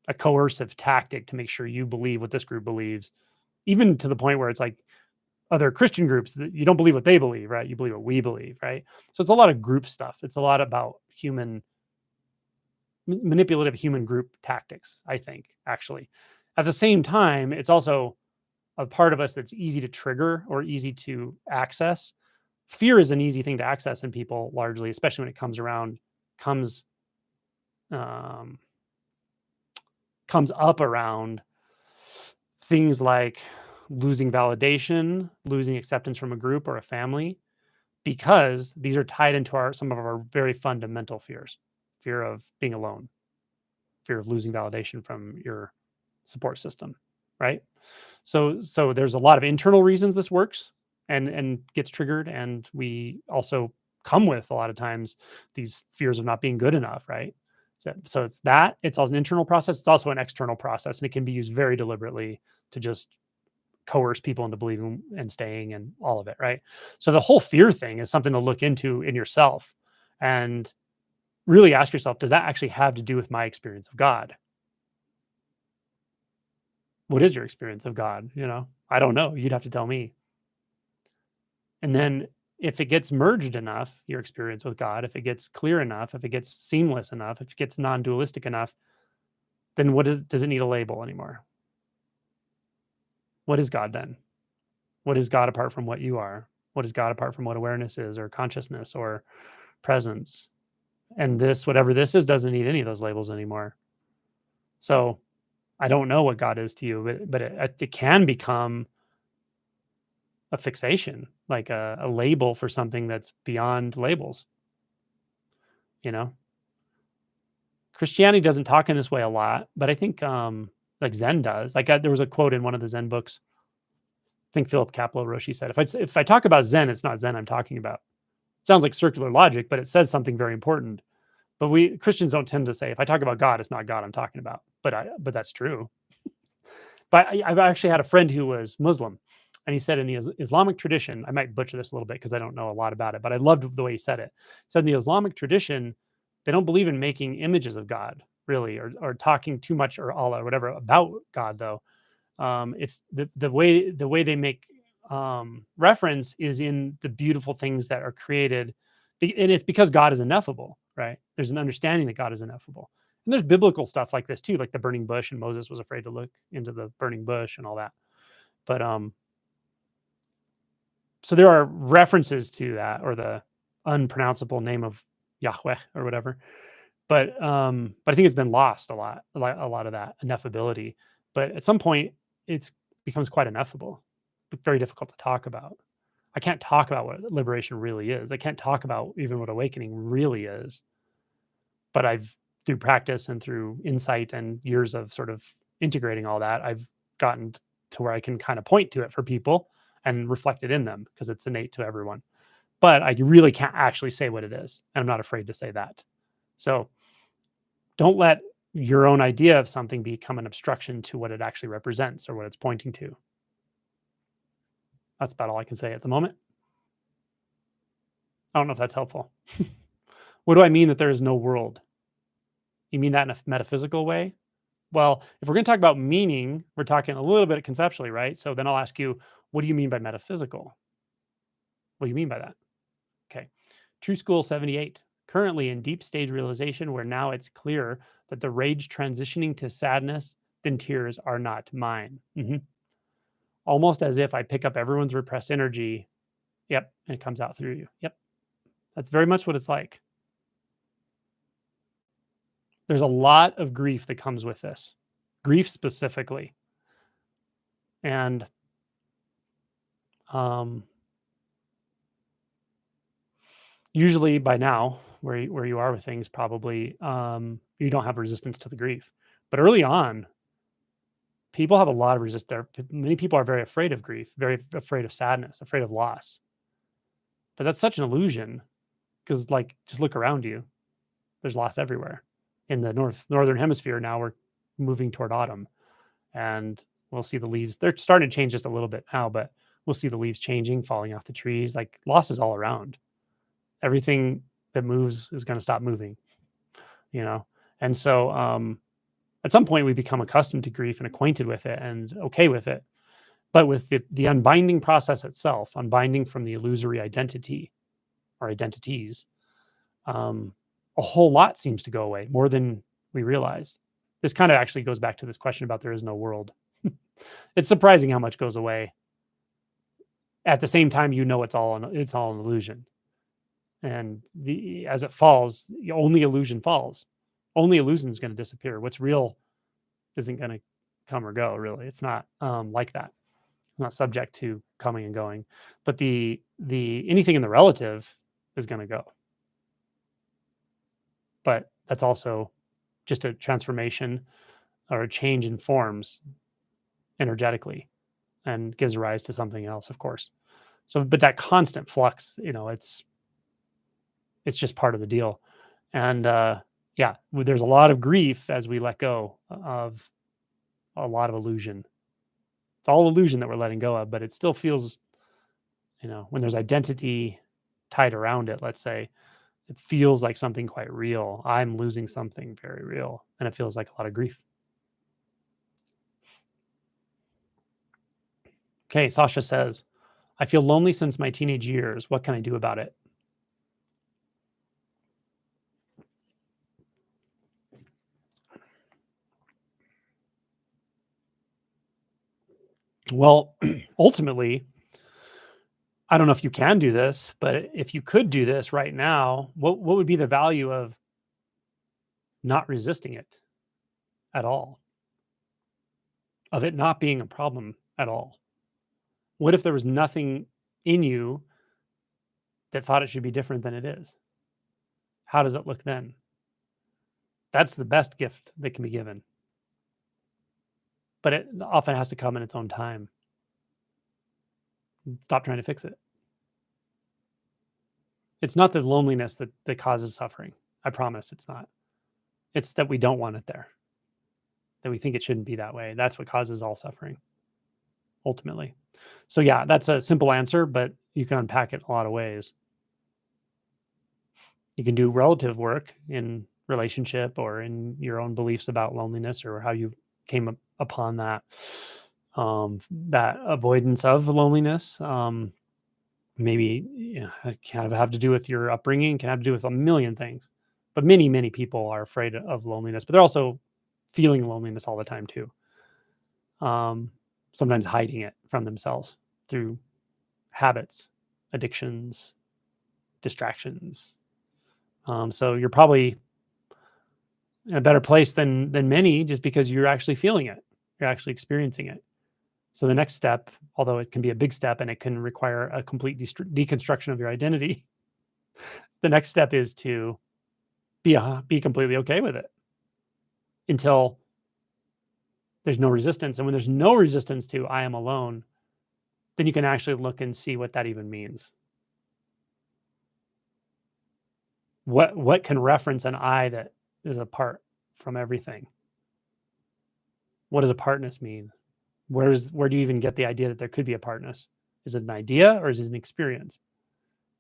a coercive tactic to make sure you believe what this group believes, even to the point where it's like other Christian groups that you don't believe what they believe, right? You believe what we believe, right? So it's a lot of group stuff. It's a lot about manipulative human group tactics, I think, actually. At the same time, it's also a part of us that's easy to trigger or easy to access. Fear is an easy thing to access in people, largely, especially when it comes um, comes up around things like losing validation, losing acceptance from a group or a family, because these are tied into some of our very fundamental fears: fear of being alone, fear of losing validation from your support system, right? So there's a lot of internal reasons this works and gets triggered, and we also come with a lot of times these fears of not being good enough, right? So it's also an internal process. It's also an external process, and it can be used very deliberately to just coerce people into believing and staying and all of it, right? So the whole fear thing is something to look into in yourself and really ask yourself, does that actually have to do with my experience of God? What is your experience of God? I don't know. You'd have to tell me. And then if it gets merged enough, your experience with God, if it gets clear enough, if it gets seamless enough, if it gets non-dualistic enough, then does it need a label anymore? What is God then? What is God apart from what you are? What is God apart from what awareness is, or consciousness, or presence? And whatever this is, doesn't need any of those labels anymore. So I don't know what God is to you, but it can become a fixation, like a label for something that's beyond labels. You know, Christianity doesn't talk in this way a lot, but I think like Zen does. Like there was a quote in one of the Zen books. I think Philip Kapleau Roshi said, "If I talk about Zen, it's not Zen I'm talking about." It sounds like circular logic, but it says something very important. But we Christians don't tend to say, if I talk about God, it's not God I'm talking about. But that's true. But I've actually had a friend who was Muslim, and he said in the Islamic tradition, I might butcher this a little bit because I don't know a lot about it, but I loved the way he said it. He said in the Islamic tradition, they don't believe in making images of God, really, or talking too much or Allah or whatever about God, though. It's the way they make reference is in the beautiful things that are created, and it's because God is ineffable, right? There's an understanding that God is ineffable. And there's biblical stuff like this too, like the burning bush, and Moses was afraid to look into the burning bush and all that. But so there are references to that, or the unpronounceable name of Yahweh or whatever. But I think it's been lost a lot of that ineffability. But at some point, it's becomes quite ineffable, but very difficult to talk about. I can't talk about what liberation really is. I can't talk about even what awakening really is. But through practice and through insight and years of sort of integrating all that, I've gotten to where I can kind of point to it for people and reflect it in them because it's innate to everyone. but I really can't actually say what it is. And I'm not afraid to say that. So don't let your own idea of something become an obstruction to what it actually represents or what it's pointing to. That's about all I can say at the moment. I don't know if that's helpful. What do I mean that there is no world? You mean that in a metaphysical way? Well, if we're going to talk about meaning, we're talking a little bit conceptually, right? So then I'll ask you, what do you mean by metaphysical? What do you mean by that? Okay. True School 78. Currently in deep stage realization where now it's clear that the rage transitioning to sadness, then tears are not mine. Almost as if I pick up everyone's repressed energy. Yep. And it comes out through you. Yep. That's very much what it's like. There's a lot of grief that comes with this, grief specifically. And usually by now, where you are with things, probably you don't have resistance to the grief. But early on, people have a lot of resistance. Many people are very afraid of grief, very afraid of sadness, afraid of loss. But that's such an illusion because, like, just look around you. There's loss everywhere. In the northern hemisphere now, we're moving toward autumn, and we'll see the leaves. They're starting to change just a little bit now, but we'll see the leaves changing, falling off the trees. Like, loss is all around. Everything that moves is going to stop moving, you know? And so at some point we become accustomed to grief and acquainted with it and okay with it. But with the unbinding process itself, unbinding from the illusory identity or identities, a whole lot seems to go away, more than we realize. This kind of actually goes back to this question about there is no world. It's surprising how much goes away. At the same time, it's all an illusion. And as it falls, only illusion falls. Only illusion is going to disappear. What's real isn't going to come or go. Really, it's not like that. It's not subject to coming and going. But the anything in the relative is going to go. But that's also just a transformation or a change in forms energetically, and gives rise to something else, of course. So, but that constant flux, it's just part of the deal. And yeah, there's a lot of grief as we let go of a lot of illusion. It's all illusion that we're letting go of, but it still feels, when there's identity tied around it, let's say, it feels like something quite real. I'm losing something very real, and it feels like a lot of grief. Okay, Sasha says, I feel lonely since my teenage years. What can I do about it? Well, ultimately, I don't know if you can do this, but if you could do this right now, what would be the value of not resisting it at all? Of it not being a problem at all? What if there was nothing in you that thought it should be different than it is? How does it look then? That's the best gift that can be given. But it often has to come in its own time. Stop trying to fix it. It's not the loneliness that causes suffering. I promise it's not. It's that we don't want it there, that we think it shouldn't be that way. That's what causes all suffering, ultimately. So yeah, that's a simple answer, but you can unpack it in a lot of ways. You can do relative work in relationship or in your own beliefs about loneliness or how you came upon that that avoidance of loneliness. Maybe it can have to do with your upbringing, can have to do with a million things. But many people are afraid of loneliness, but they're also feeling loneliness all the time too. Sometimes hiding it from themselves through habits, addictions, distractions. So you're probably in a better place than many just because you're actually feeling it. You're actually experiencing it. So the next step, although it can be a big step and it can require a complete deconstruction of your identity, the next step is to be completely okay with it until there's no resistance. And when there's no resistance to I am alone, then you can actually look and see what that even means. What can reference an I that is apart from everything? What does apartness mean? Where do you even get the idea that there could be apartness? Is it an idea or is it an experience?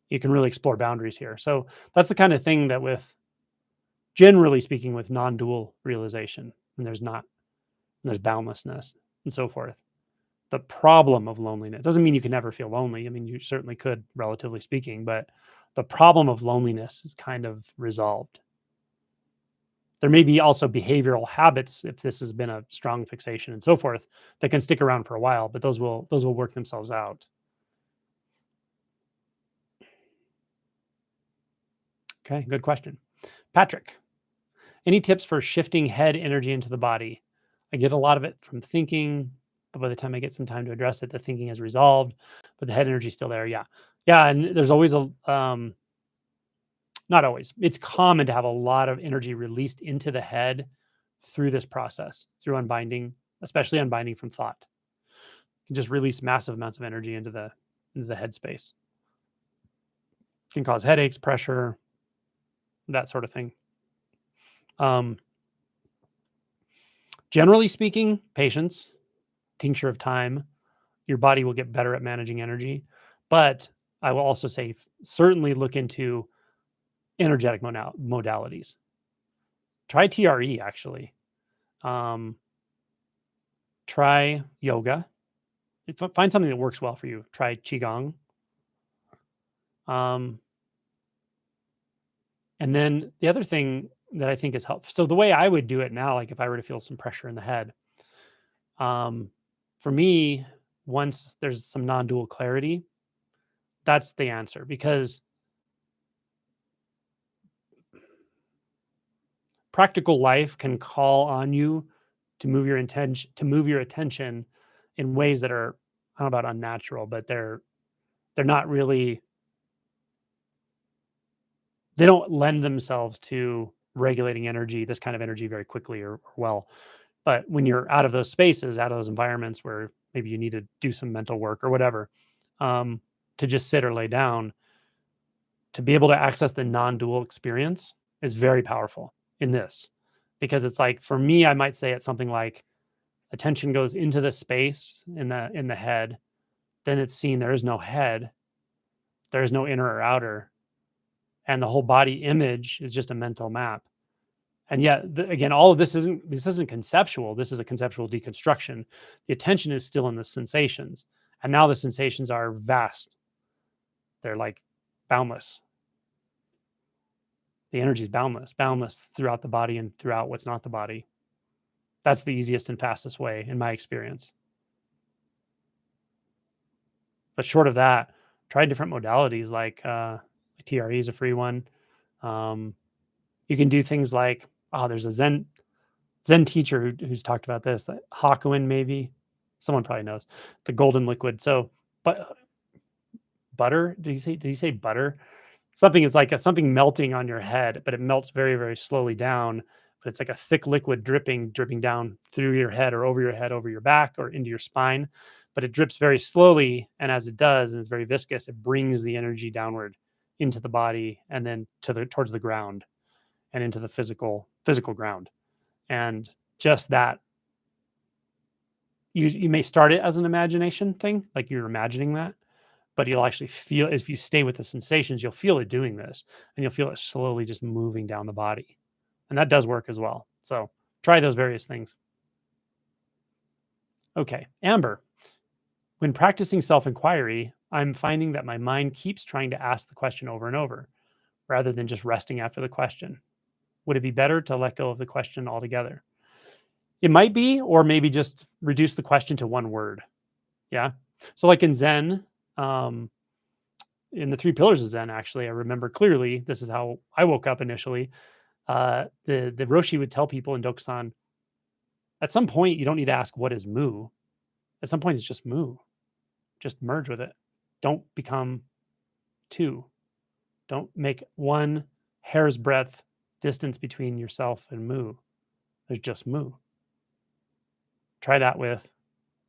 You can really explore boundaries here. So that's the kind of thing that with generally speaking with non-dual realization, and there's boundlessness and so forth. The problem of loneliness doesn't mean you can never feel lonely. I mean, you certainly could, relatively speaking, but the problem of loneliness is kind of resolved. There may be also behavioral habits if this has been a strong fixation and so forth that can stick around for a while, but those will work themselves out. Okay, good question. Patrick, any tips for shifting head energy into the body? I get a lot of it from thinking, but by the time I get some time to address it, the thinking is resolved, but the head energy is still there. Yeah. Yeah. And there's always not always, it's common to have a lot of energy released into the head through this process, through unbinding, especially unbinding from thought. You can just release massive amounts of energy into the headspace. Can cause headaches, pressure, that sort of thing. Um, Generally speaking, patience, tincture of time, your body will get better at managing energy. But I will also say, certainly look into energetic modalities. Try TRE actually. Um, Try yoga. Find something that works well for you. Try qigong. Um, and then the other thing that I think is helpful. So the way I would do it now, like if I were to feel some pressure in the head, um, for me, once there's some non-dual clarity, that's the answer because practical life can call on you to move your attention in ways that are, I don't know about unnatural, but they're not really, they don't lend themselves to regulating energy, this kind of energy very quickly or well. But when you're out of those spaces, out of those environments where maybe you need to do some mental work or whatever, um, to just sit or lay down, to be able to access the non-dual experience is very powerful in this. Because it's like for me, I might say it's something like attention goes into the space in the head, then it's seen there is no head, there is no inner or outer, and the whole body image is just a mental map. And yet, again, all of this isn't conceptual. This is a conceptual deconstruction. The attention is still in the sensations, and now the sensations are vast. They're like boundless. The energy is boundless throughout the body and throughout what's not the body. That's the easiest and fastest way, in my experience. But short of that, try different modalities like TRE is a free one. Um, you can do things like, oh, there's a Zen teacher who's talked about this, like Hakuin maybe. Someone probably knows the golden liquid. So, but butter? Did he say butter? Something is like something melting on your head, but it melts very, very slowly down. But it's like a thick liquid dripping down through your head or over your head, over your back or into your spine. But it drips very slowly. And as it does, and it's very viscous, it brings the energy downward into the body and then towards the ground and into the physical ground. And just that, you may start it as an imagination thing, like you're imagining that, but you'll actually feel, if you stay with the sensations, you'll feel it doing this and you'll feel it slowly just moving down the body. And that does work as well. So try those various things. Okay. Amber, when practicing self inquiry, I'm finding that my mind keeps trying to ask the question over and over rather than just resting after the question. Would it be better to let go of the question altogether? It might be, or maybe just reduce the question to one word. Yeah. So, like in Zen, um, in the three pillars of Zen, actually, I remember clearly this is how I woke up initially. The Roshi would tell people in Dokusan, at some point, you don't need to ask what is mu. At some point, it's just mu. Just merge with it. Don't become two. Don't make one hair's breadth distance between yourself and mu. There's just mu. Try that with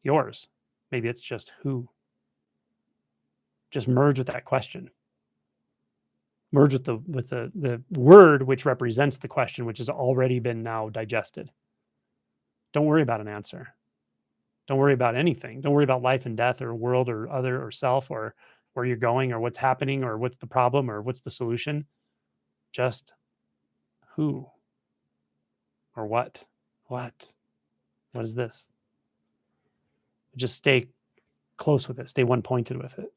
yours. Maybe it's just who. Just merge with that question. Merge with the word which represents the question, which has already been now digested. Don't worry about an answer. Don't worry about anything. Don't worry about life and death or world or other or self or where you're going or what's happening or what's the problem or what's the solution. Just who or what? What? What is this? Just stay close with it. Stay one pointed with it.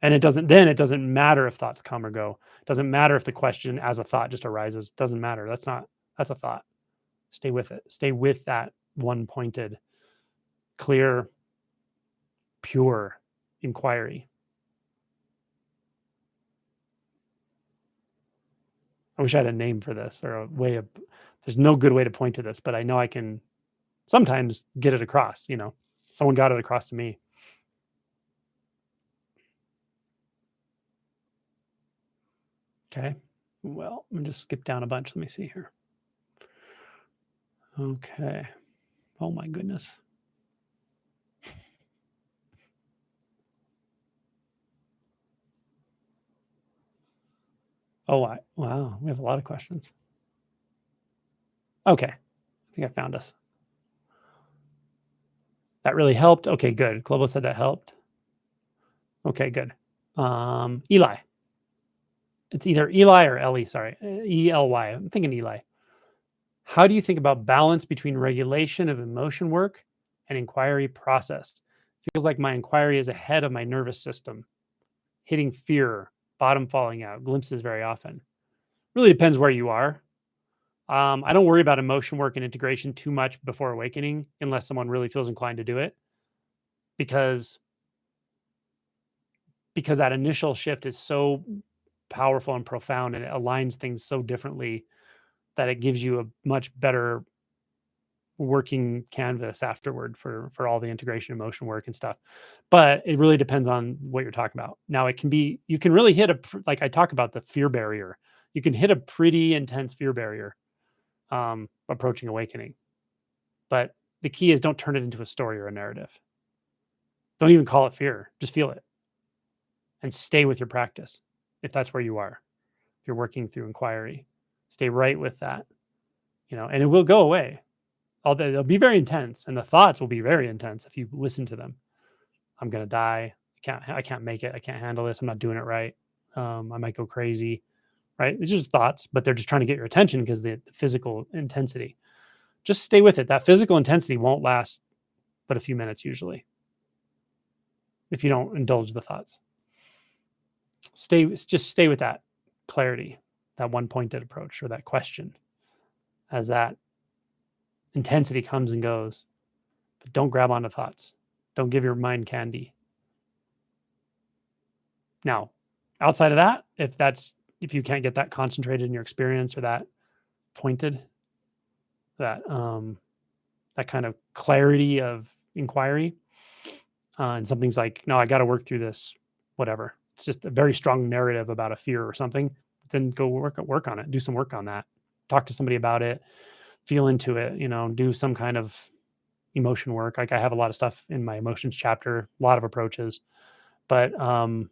And it doesn't matter if thoughts come or go. It doesn't matter if the question as a thought just arises. It doesn't matter. That's a thought. Stay with it. Stay with that one pointed, clear, pure inquiry. I wish I had a name for this or a way of, there's no good way to point to this, but I know I can sometimes get it across, someone got it across to me. Okay. Well, let me just skip down a bunch. Let me see here. Okay. Oh my goodness. Oh, wow. We have a lot of questions. Okay. I think I found us. That really helped. Okay, good. Globo said that helped. Okay, good. Eli. It's either Eli or Ellie, sorry. E-L-Y. I'm thinking Eli. How do you think about balance between regulation of emotion work and inquiry process? Feels like my inquiry is ahead of my nervous system, hitting fear, bottom falling out, glimpses very often. Really depends where you are. I don't worry about emotion work and integration too much before awakening, unless someone really feels inclined to do it, because that initial shift is so powerful and profound, and it aligns things so differently that it gives you a much better working canvas afterward for all the integration emotion work and stuff. But it really depends on what you're talking about. Now it can be, you can really hit like I talk about the fear barrier. You can hit a pretty intense fear barrier approaching awakening. But the key is don't turn it into a story or a narrative. Don't even call it fear. Just feel it and stay with your practice. If that's where you are, if you're working through inquiry, stay right with that, and it will go away. Although they'll be very intense, and the thoughts will be very intense if you listen to them. I'm gonna die. I can't make it. I can't handle this. I'm not doing it right. I might go crazy. Right? It's just thoughts, but they're just trying to get your attention because the physical intensity. Just stay with it. That physical intensity won't last but a few minutes usually, if you don't indulge the thoughts. Just stay with that clarity, that one pointed approach or that question as that intensity comes and goes. But don't grab onto thoughts. Don't give your mind candy. Now, outside of that, if you can't get that concentrated in your experience or that pointed, that kind of clarity of inquiry, and something's like, no, I got to work through this, whatever. It's just a very strong narrative about a fear or something. Then go work on it. Do some work on that. Talk to somebody about it. Feel into it. Do some kind of emotion work. Like I have a lot of stuff in my emotions chapter, a lot of approaches, but often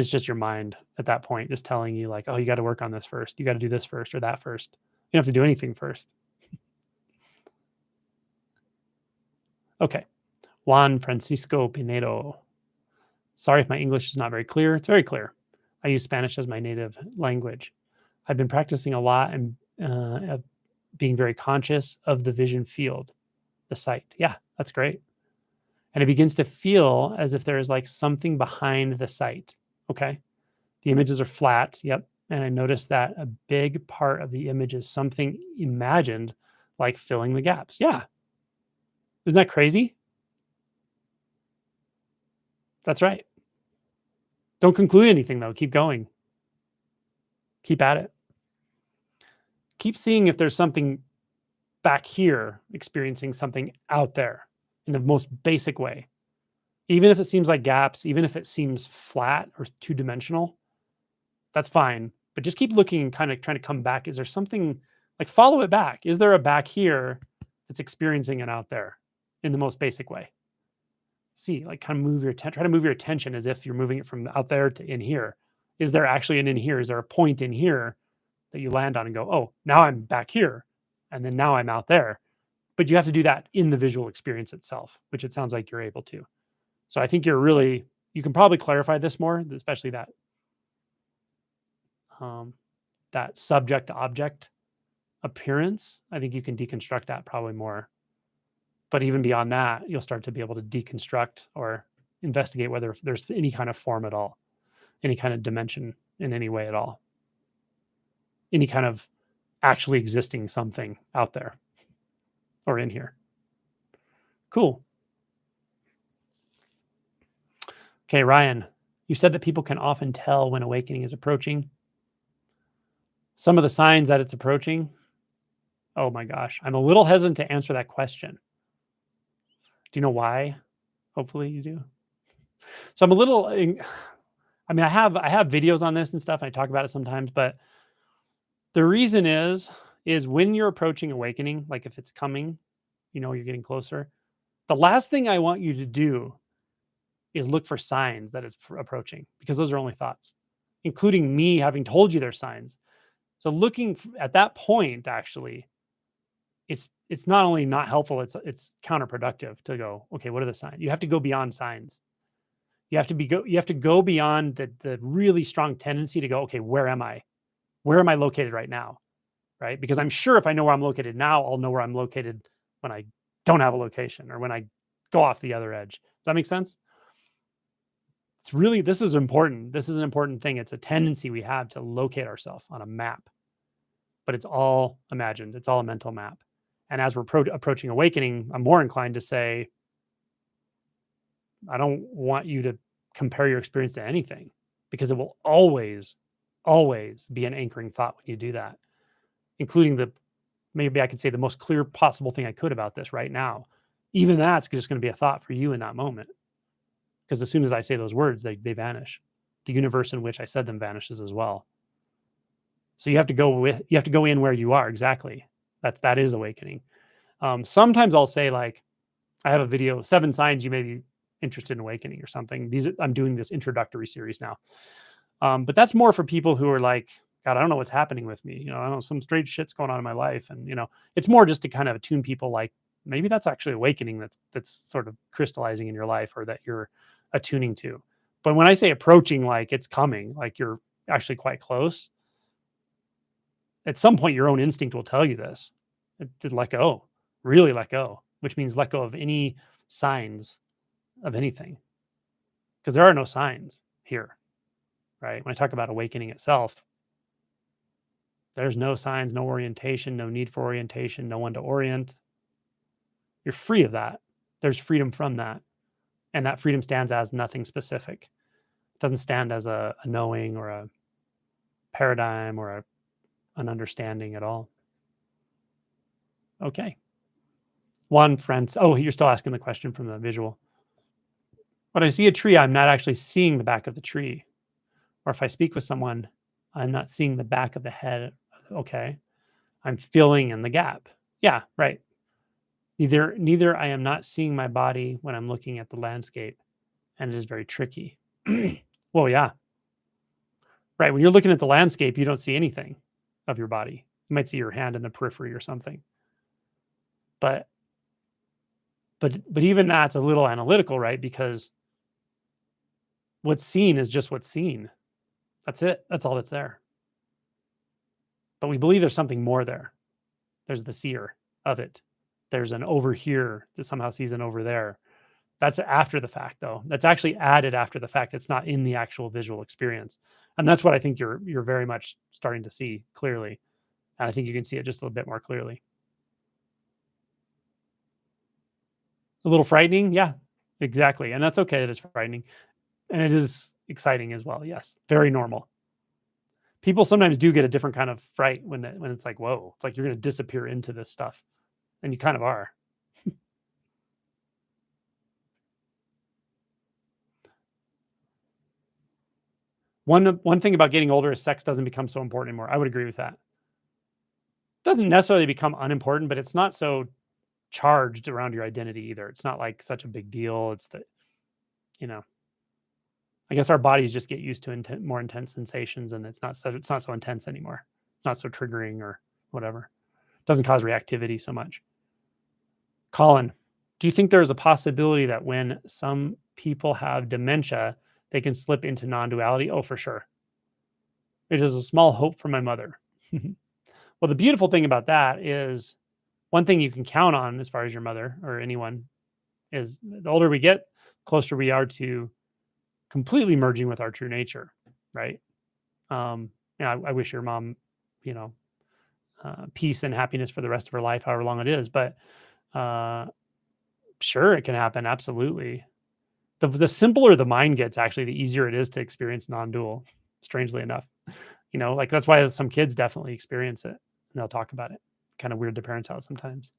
it's just your mind at that point, just telling you like, oh, you got to work on this first. You got to do this first or that first. You don't have to do anything first. Okay. Juan Francisco Pinedo. Sorry if my English is not very clear. It's very clear. I use Spanish as my native language. I've been practicing a lot and being very conscious of the vision field, the sight. Yeah, that's great. And it begins to feel as if there is like something behind the sight. Okay. The images are flat. Yep. And I noticed that a big part of the image is something imagined, like filling the gaps. Yeah. Isn't that crazy? That's right. Don't conclude anything though. Keep going. Keep at it. Keep seeing if there's something back here experiencing something out there in the most basic way. Even if it seems like gaps, even if it seems flat or two-dimensional, that's fine. But just keep looking and kind of trying to come back. Is there something like follow it back? Is there a back here that's experiencing it out there in the most basic way? See, like kind of move your try to move your attention as if you're moving it from out there to in here. Is there actually an in here? Is there a point in here that you land on and go, oh, now I'm back here, and then now I'm out there? But you have to do that in the visual experience itself, which it sounds like you're able to. So I think you can probably clarify this more, especially um, that subject to object appearance. I think you can deconstruct that probably more. But even beyond that, you'll start to be able to deconstruct or investigate whether there's any kind of form at all, any kind of dimension in any way at all, any kind of actually existing something out there or in here. Cool. Okay, Ryan, you said that people can often tell when awakening is approaching. Some of the signs that it's approaching. Oh my gosh, I'm a little hesitant to answer that question. Do you know why? Hopefully you do. So I'm a little, I mean, I have videos on this and stuff, and I talk about it sometimes, but the reason is when you're approaching awakening, like if it's coming, you're getting closer. The last thing I want you to do is look for signs that it's approaching, because those are only thoughts, including me having told you there's signs. So at that point, actually, it's not only not helpful, it's counterproductive to go, okay, what are the signs? You have to go beyond signs. You have to go beyond the really strong tendency to go, okay, where am I? Where am I located right now? Right? Because I'm sure if I know where I'm located now, I'll know where I'm located when I don't have a location or when I go off the other edge. Does that make sense? This is important. This is an important thing. It's a tendency we have to locate ourselves on a map, but it's all imagined. It's all a mental map. And as we're approaching awakening, I'm more inclined to say, I don't want you to compare your experience to anything, because it will always, always be an anchoring thought when you do that, including maybe I could say the most clear possible thing I could about this right now. Even that's just going to be a thought for you in that moment. Because as soon as I say those words, they vanish. The universe in which I said them vanishes as well. So you have to go in where you are. Exactly. That is awakening. Sometimes I'll say, like, I have a video, 7 signs you may be interested in awakening or something. I'm doing this introductory series now. But that's more for people who are like, God, I don't know what's happening with me. I don't know, some strange shit's going on in my life. And, it's more just to kind of attune people, like maybe that's actually awakening that's sort of crystallizing in your life, or that you're attuning to. But when I say approaching, like it's coming, like you're actually quite close, at some point your own instinct will tell you this, to let go, really let go, which means let go of any signs of anything, because there are no signs here, right? When I talk about awakening itself, there's no signs, no orientation, no need for orientation, no one to orient. You're free of that. There's freedom from that. And that freedom stands as nothing specific. It doesn't stand as a knowing or a paradigm or an understanding at all. Okay. One friend, oh, you're still asking the question from the visual. When I see a tree, I'm not actually seeing the back of the tree. Or if I speak with someone, I'm not seeing the back of the head. Okay. I'm filling in the gap. Yeah, right. Neither I am not seeing my body when I'm looking at the landscape, and it is very tricky. Well, yeah. Right. When you're looking at the landscape, you don't see anything of your body. You might see your hand in the periphery or something. But even that's a little analytical, right? Because what's seen is just what's seen. That's it. That's all that's there. But we believe there's something more there. There's the seer of it. There's an over here that somehow sees an over there. That's after the fact, though. That's actually added after the fact. It's not in the actual visual experience. And that's what I think you're very much starting to see clearly. And I think you can see it just a little bit more clearly. A little frightening. Yeah, exactly. And that's okay that it's frightening. And it is exciting as well. Yes, very normal. People sometimes do get a different kind of fright when it's like, whoa, it's like you're going to disappear into this stuff. And you kind of are. One thing about getting older is sex doesn't become so important anymore. I would agree with that. Doesn't necessarily become unimportant, but it's not so charged around your identity either. It's not like such a big deal. I guess our bodies just get used to more intense sensations, and it's not so intense anymore. It's not so triggering or whatever. It doesn't cause reactivity so much. Colin, do you think there is a possibility that when some people have dementia, they can slip into non-duality? Oh, for sure. It is a small hope for my mother. Well, the beautiful thing about that is one thing you can count on as far as your mother or anyone is the older we get, closer we are to completely merging with our true nature, right? I wish your mom, you know, peace and happiness for the rest of her life, however long it is. But uh, sure, it can happen. Absolutely. The simpler the mind gets, actually, the easier it is to experience non-dual. Strangely enough, like that's why some kids definitely experience it and they'll talk about it. Kind of weird to parents out sometimes.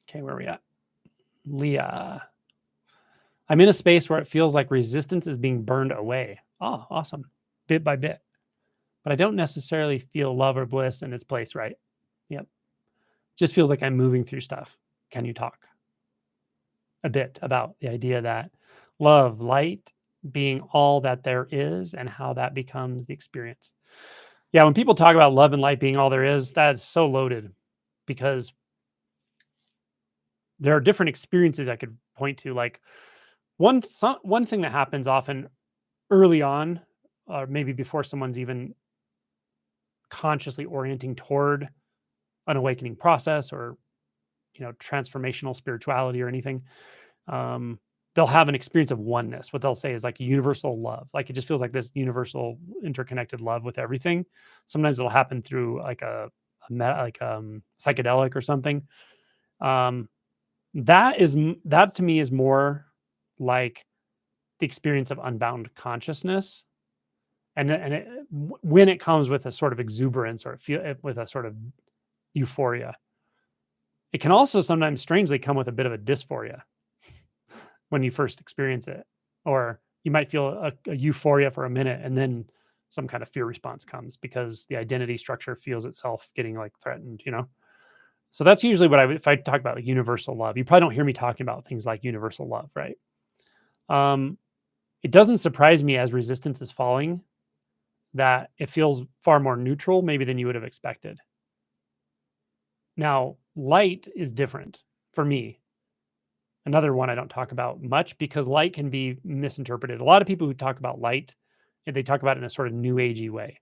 Okay, where are we at? Leah. I'm in a space where it feels like resistance is being burned away. Oh, awesome. Bit by bit. But I don't necessarily feel love or bliss in its place, right? Yep. Just feels like I'm moving through stuff. Can you talk a bit about the idea that love, light being all that there is and how that becomes the experience? Yeah, when people talk about love and light being all there is, that's so loaded because there are different experiences I could point to. Like one thing that happens often early on, or maybe before someone's even consciously orienting toward an awakening process or transformational spirituality or anything, um, they'll have an experience of oneness. What they'll say is like universal love. Like it just feels like this universal interconnected love with everything. Sometimes it'll happen through like psychedelic or something. Um, that to me is more like the experience of unbound consciousness. When it comes with a sort of exuberance or with a sort of euphoria, it can also sometimes strangely come with a bit of a dysphoria when you first experience it, or you might feel a euphoria for a minute and then some kind of fear response comes because the identity structure feels itself getting like threatened. So that's usually what if I talk about like universal love, you probably don't hear me talking about things like universal love, right? Um, it doesn't surprise me as resistance is falling that it feels far more neutral maybe than you would have expected. Now, light is different for me. Another one I don't talk about much because light can be misinterpreted. A lot of people who talk about light, they talk about it in a sort of new agey way.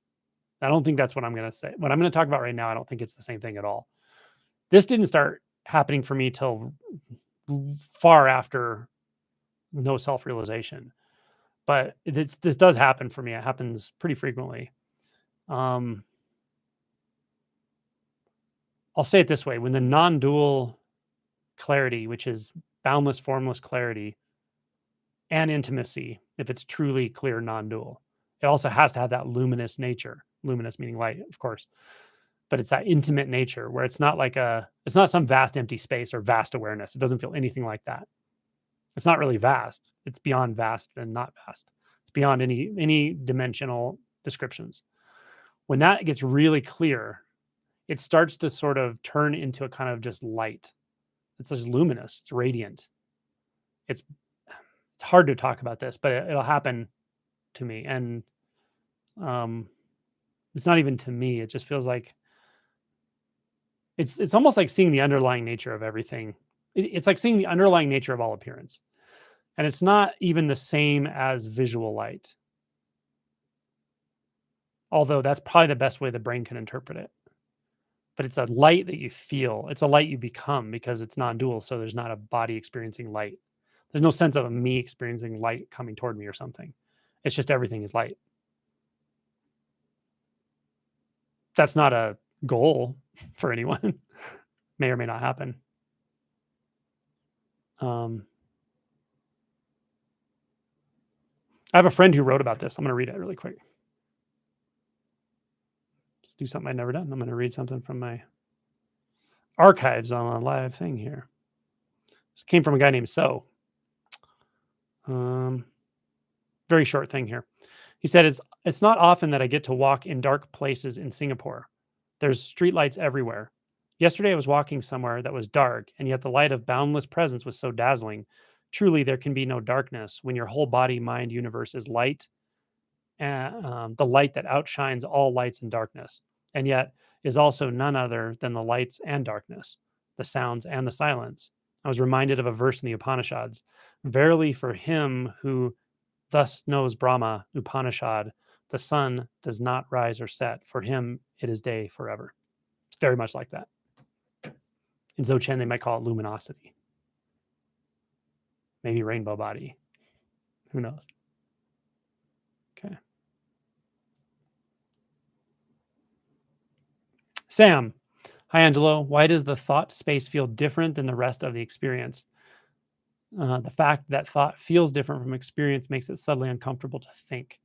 I don't think that's what I'm going to say. What I'm going to talk about right now, I don't think it's the same thing at all. This didn't start happening for me till far after no self-realization. But this does happen for me. It happens pretty frequently. I'll say it this way: when the non-dual clarity, which is boundless, formless clarity, and intimacy, if it's truly clear non-dual, it also has to have that luminous nature. Luminous meaning light, of course, but it's that intimate nature where it's not some vast empty space or vast awareness. It doesn't feel anything like that. It's not really vast. It's beyond vast and not vast. It's beyond any dimensional descriptions. When that gets really clear, it starts to sort of turn into a kind of just light. It's just luminous. It's radiant. It's hard to talk about this, but it'll happen to me, and it's not even to me. It just feels like it's almost like seeing the underlying nature of everything. It's like seeing the underlying nature of all appearance, and it's not even the same as visual light. Although that's probably the best way the brain can interpret it. But it's a light that you feel. It's a light you become because it's non-dual. So there's not a body experiencing light. There's no sense of a me experiencing light coming toward me or something. It's just everything is light. That's not a goal for anyone. May or may not happen. I have a friend who wrote about this. I'm going to read it really quick. Let's do something I've never done. I'm going to read something from my archives on a live thing here. This came from a guy named So. Very short thing here. He said, it's not often that I get to walk in dark places in Singapore. There's streetlights everywhere. Yesterday I was walking somewhere that was dark, and yet the light of boundless presence was so dazzling. Truly, there can be no darkness when your whole body, mind, universe is light, the light that outshines all lights and darkness, and yet is also none other than the lights and darkness, the sounds and the silence. I was reminded of a verse in the Upanishads. Verily, for him who thus knows Brahma, Upanishad, the sun does not rise or set. For him, it is day forever. It's very much like that. In Dzogchen, they might call it luminosity, maybe rainbow body. Who knows? Okay. Sam. Hi, Angelo. Why does the thought space feel different than the rest of the experience? The fact that thought feels different from experience makes it subtly uncomfortable to think.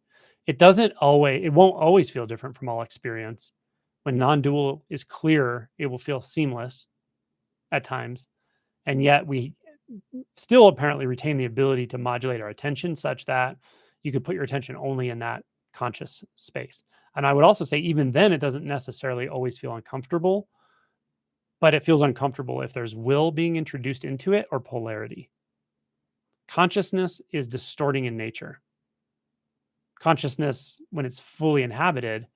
It won't always feel different from all experience. When non-dual is clear, it will feel seamless at times. And yet we still apparently retain the ability to modulate our attention such that you could put your attention only in that conscious space. And I would also say, even then, it doesn't necessarily always feel uncomfortable, but it feels uncomfortable if there's will being introduced into it or polarity. Consciousness is distorting in nature. Consciousness, when it's fully inhabited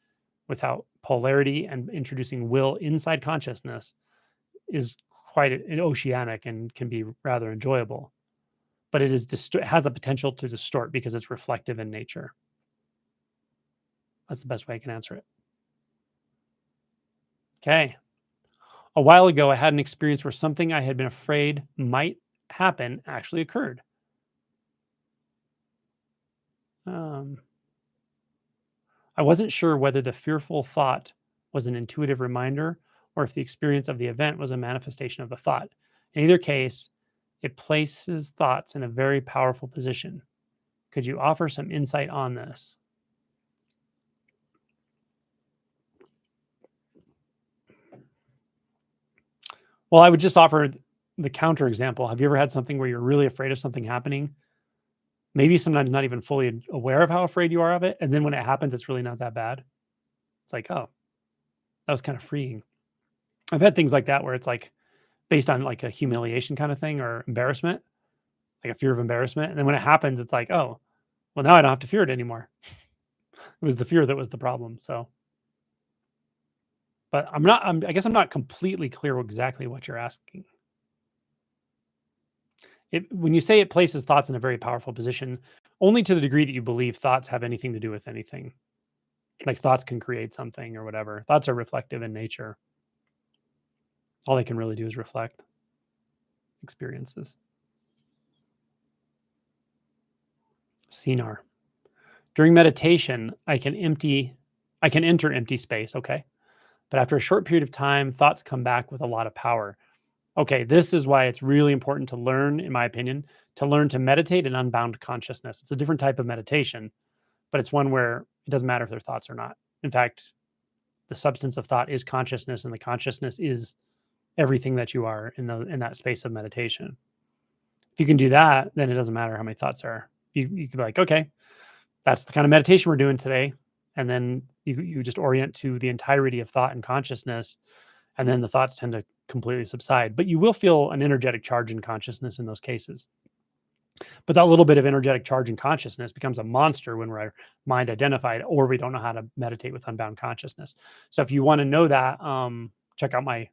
without polarity and introducing will inside consciousness, is quite oceanic and can be rather enjoyable. But it has the potential to distort because it's reflective in nature. That's the best way I can answer it. Okay. A while ago, I had an experience where something I had been afraid might happen actually occurred. I wasn't sure whether the fearful thought was an intuitive reminder or if the experience of the event was a manifestation of the thought. In either case, it places thoughts in a very powerful position. Could you offer some insight on this? Well, I would just offer the counter example. Have you ever had something where you're really afraid of something happening? Maybe sometimes not even fully aware of how afraid you are of it. And then when it happens, it's really not that bad. It's like, oh, that was kind of freeing. I've had things like that where it's like based on like a humiliation kind of thing or embarrassment, like a fear of embarrassment. And then when it happens, it's like, oh, well, now I don't have to fear it anymore. It was the fear that was the problem. So, but I guess I'm not completely clear exactly what you're asking. When you say it places thoughts in a very powerful position, only to the degree that you believe thoughts have anything to do with anything. Like thoughts can create something or whatever. Thoughts are reflective in nature. All they can really do is reflect experiences. Sinar. During meditation, I can enter empty space, okay? But after a short period of time, thoughts come back with a lot of power. Okay, this is why it's really important to learn, in my opinion, to learn to meditate in unbound consciousness. It's a different type of meditation, but it's one where it doesn't matter if they're thoughts or not. In fact, the substance of thought is consciousness, and the consciousness is everything that you are in that space of meditation. If you can do that, then it doesn't matter how many thoughts are. You can be like, okay, that's the kind of meditation we're doing today. And then you just orient to the entirety of thought and consciousness. And then the thoughts tend to completely subside. But you will feel an energetic charge in consciousness in those cases. But that little bit of energetic charge in consciousness becomes a monster when we're mind identified or we don't know how to meditate with unbound consciousness. So if you want to know that, check out my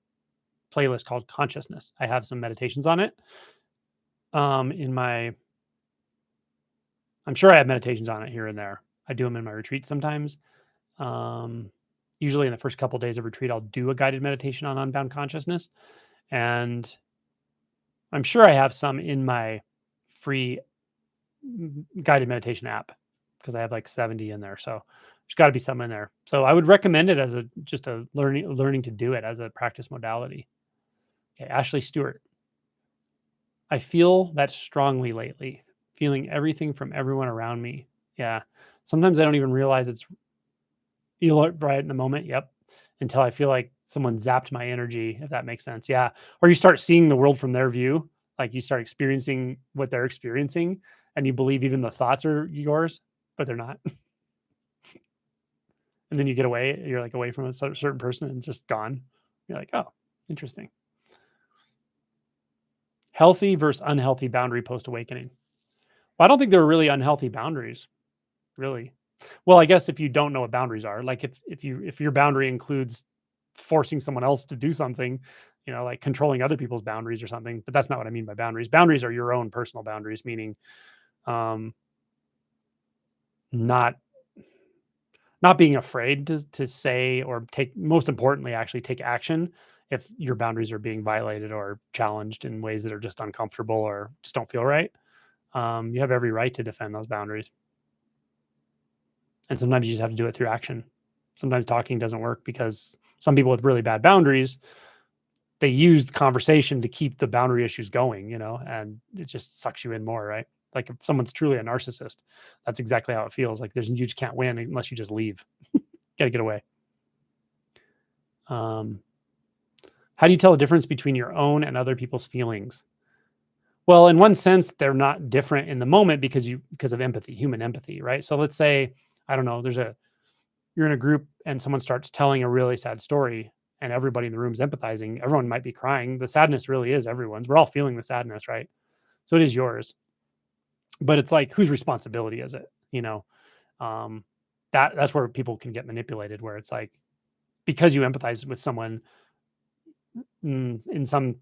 playlist called Consciousness. I have some meditations on it. I'm sure I have meditations on it here and there. I do them in my retreat sometimes. Usually in the first couple of days of retreat, I'll do a guided meditation on unbound consciousness. And I'm sure I have some in my free guided meditation app because I have like 70 in there. So there's got to be some in there. So I would recommend it as just a learning to do it as a practice modality. Okay, Ashley Stewart. I feel that strongly lately, feeling everything from everyone around me. Yeah. Sometimes I don't even realize it's right in the moment. Yep. Until I feel like someone zapped my energy, if that makes sense. Yeah. Or you start seeing the world from their view, like you start experiencing what they're experiencing and you believe even the thoughts are yours, but they're not. And then you get away, you're like away from a certain person and it's just gone. You're like, oh, Interesting. Healthy versus unhealthy boundary post-awakening. Well, I don't think there are really unhealthy boundaries, really. Well, I guess if you don't know what boundaries are, like if your boundary includes forcing someone else to do something, like controlling other people's boundaries or something, but that's not what I mean by boundaries. Boundaries are your own personal boundaries, meaning um, not not being afraid to say or take, most importantly, actually take action if your boundaries are being violated or challenged in ways that are just uncomfortable or just don't feel right. You have every right to defend those boundaries. And sometimes you just have to do it through action. Sometimes talking doesn't work because some people with really bad boundaries, they use the conversation to keep the boundary issues going, and it just sucks you in more, right? Like if someone's truly a narcissist, that's exactly how it feels. Like you just can't win unless you just leave. Gotta get away. Um, how do you tell the difference between your own and other people's feelings? Well, in one sense, they're not different in the moment because of empathy, human empathy, right? So let's say, I don't know, you're in a group and someone starts telling a really sad story and everybody in the room is empathizing. Everyone might be crying. The sadness really is everyone's. We're all feeling the sadness, right? So it is yours. But it's like, whose responsibility is it? Um, that's where people can get manipulated, where it's like, because you empathize with someone, in some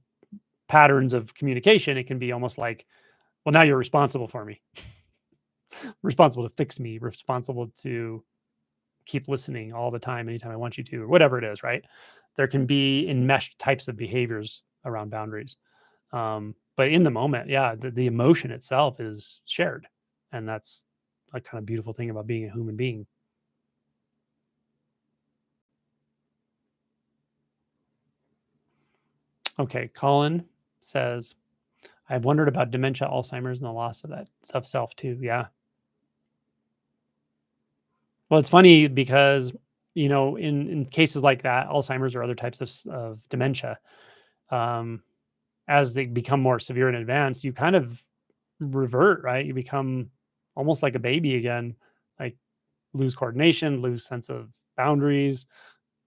patterns of communication, it can be almost like, well, now you're responsible for me, responsible to fix me, responsible to keep listening all the time, anytime I want you to, or whatever it is, right? There can be enmeshed types of behaviors around boundaries. But in the moment, yeah, the emotion itself is shared. And that's a kind of beautiful thing about being a human being. Okay. Colin says, I've wondered about dementia, Alzheimer's, and the loss of that of self too. Yeah. Well, it's funny because, in cases like that, Alzheimer's or other types of dementia, um, as they become more severe and advanced, you kind of revert, right? You become almost like a baby again, like lose coordination, lose sense of boundaries,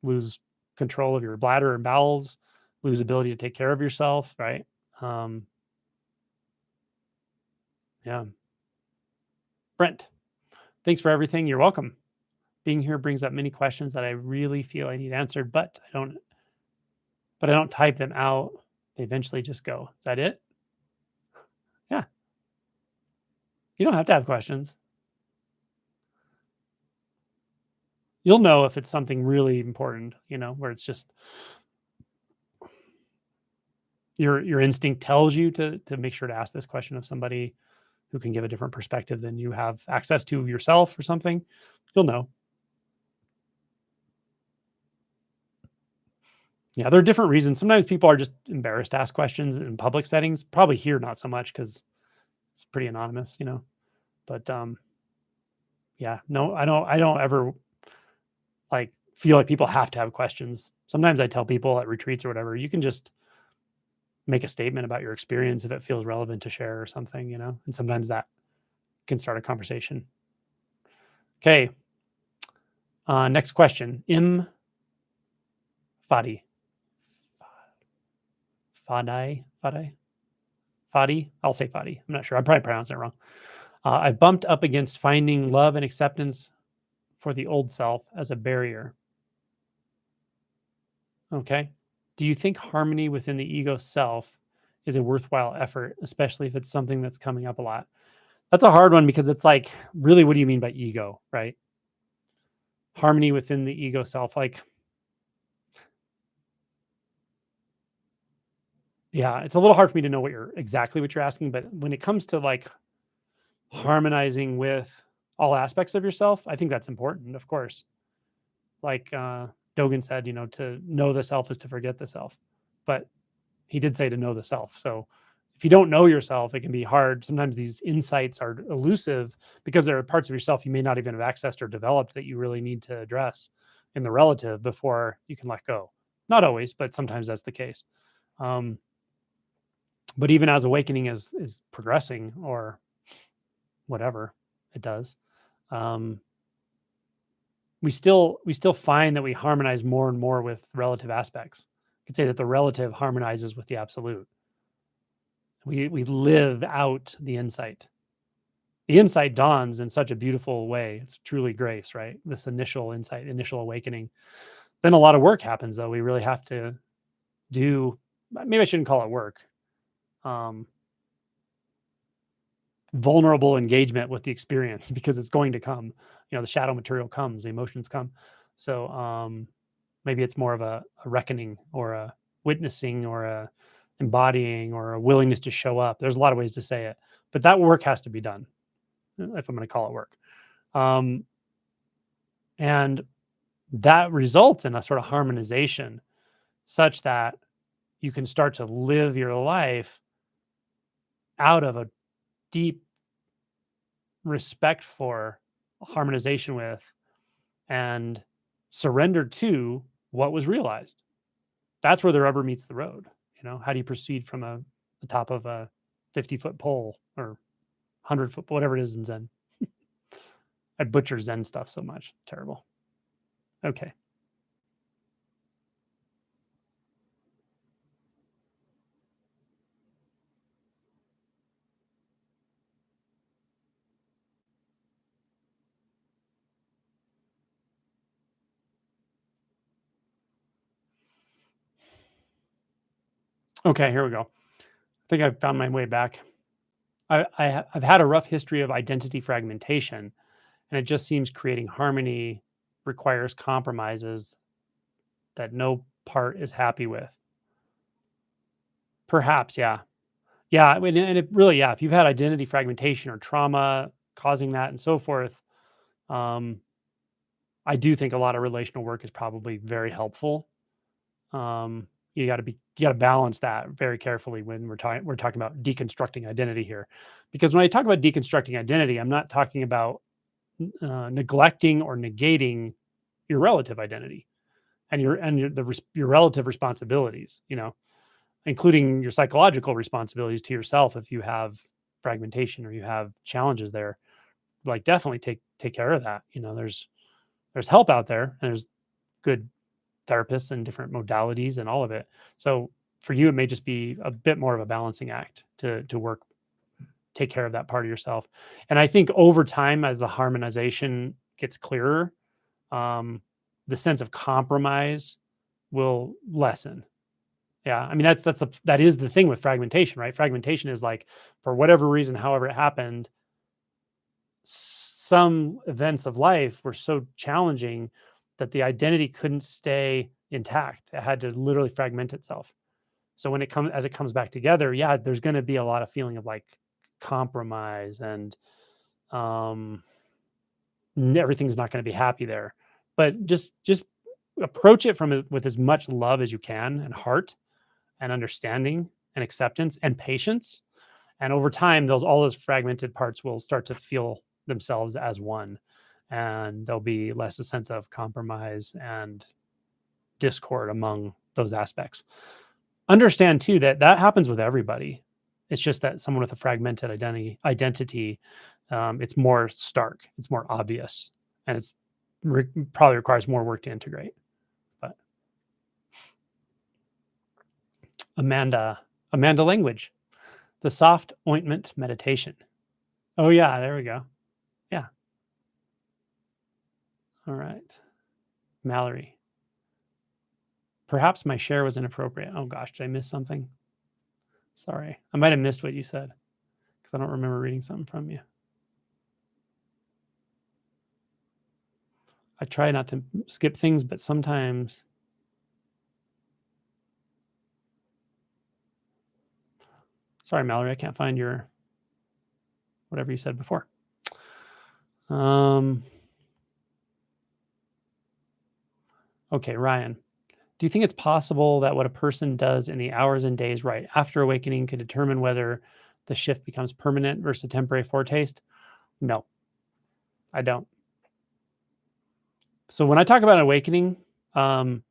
lose control of your bladder and bowels, lose ability to take care of yourself, right? Um, yeah. Brent, thanks for everything. You're welcome. Being here brings up many questions that I really feel I need answered, but I don't type them out. They eventually just go. Is that it? Yeah. You don't have to have questions. You'll know if it's something really important, where it's just your instinct tells you to make sure to ask this question of somebody who can give a different perspective than you have access to yourself or something. You'll know. Yeah, there are different reasons. Sometimes people are just embarrassed to ask questions in public settings. Probably here, not so much because it's pretty anonymous. But yeah, no, I don't ever like feel like people have to have questions. Sometimes I tell people at retreats or whatever, you can just make a statement about your experience if it feels relevant to share or something. And sometimes that can start a conversation. Okay. Next question. Fadi. Fadi. Fadi. I'll say Fadi. I'm not sure. I'm probably pronouncing it wrong. I've bumped up against finding love and acceptance for the old self as a barrier. Okay. Do you think harmony within the ego self is a worthwhile effort, especially if it's something that's coming up a lot? That's a hard one because it's like, really, what do you mean by ego, right? Harmony within the ego self. Like, yeah, it's a little hard for me to know exactly what you're asking, but when it comes to like harmonizing with all aspects of yourself, I think that's important, of course. Like Dogen said, to know the self is to forget the self. But he did say to know the self. So if you don't know yourself, it can be hard. Sometimes these insights are elusive because there are parts of yourself you may not even have accessed or developed that you really need to address in the relative before you can let go. Not always, but sometimes that's the case. Um, but even as awakening is progressing or whatever it does, um, we still find that we harmonize more and more with relative aspects. could say that the relative harmonizes with the absolute. We live out the insight. The insight dawns in such a beautiful way. It's truly grace, right? This initial insight, initial awakening. Then a lot of work happens, though. We really have to do, maybe I shouldn't call it work, vulnerable engagement with the experience, because it's going to come. The shadow material comes, the emotions come. So maybe it's more of a reckoning, or a witnessing, or a embodying, or a willingness to show up. There's a lot of ways to say it, but that work has to be done, if I'm going to call it work. And that results in a sort of harmonization, such that you can start to live your life out of a deep respect for, harmonization with, and surrender to what was realized. That's where the rubber meets the road. How do you proceed from the top of a 50-foot pole, or 100-foot, whatever it is in Zen? I butcher Zen stuff so much. Terrible. Okay. Okay, here we go. I think I've found my way back. I've had a rough history of identity fragmentation, and it just seems creating harmony requires compromises that no part is happy with. Perhaps, yeah. Yeah, I mean, and it really, yeah, if you've had identity fragmentation or trauma causing that and so forth, um, I do think a lot of relational work is probably very helpful. You got to balance that very carefully when we're talking about deconstructing identity here, because when I talk about deconstructing identity, I'm not talking about neglecting or negating your relative identity, and your relative responsibilities, including your psychological responsibilities to yourself. If you have fragmentation, or you have challenges there, like, definitely take care of that. There's help out there, and there's good therapists and different modalities and all of it. So for you, it may just be a bit more of a balancing act to take care of that part of yourself. And I think over time, as the harmonization gets clearer, the sense of compromise will lessen. Yeah, I mean, that is the thing with fragmentation, right? Fragmentation is like, for whatever reason, however it happened, some events of life were so challenging that the identity couldn't stay intact. It had to literally fragment itself. So when as it comes back together, yeah, there's going to be a lot of feeling of like compromise, and everything's not going to be happy there. But just approach it with as much love as you can, and heart, and understanding, and acceptance, and patience. And over time, all those fragmented parts will start to feel themselves as one, and there'll be less a sense of compromise and discord among those aspects. Understand too that happens with everybody. It's just that someone with a fragmented identity, it's more stark, it's more obvious, and it's probably requires more work to integrate. But Amanda Language, the soft ointment meditation. Oh yeah, there we go. Yeah. All right. Mallory. Perhaps my share was inappropriate. Oh gosh, did I miss something? Sorry. I might have missed what you said, because I don't remember reading something from you. I try not to skip things, but sometimes. Sorry, Mallory, I can't find whatever you said before. Okay, Ryan. Do you think it's possible that what a person does in the hours and days right after awakening could determine whether the shift becomes permanent versus a temporary foretaste? No, I don't. So when I talk about awakening, it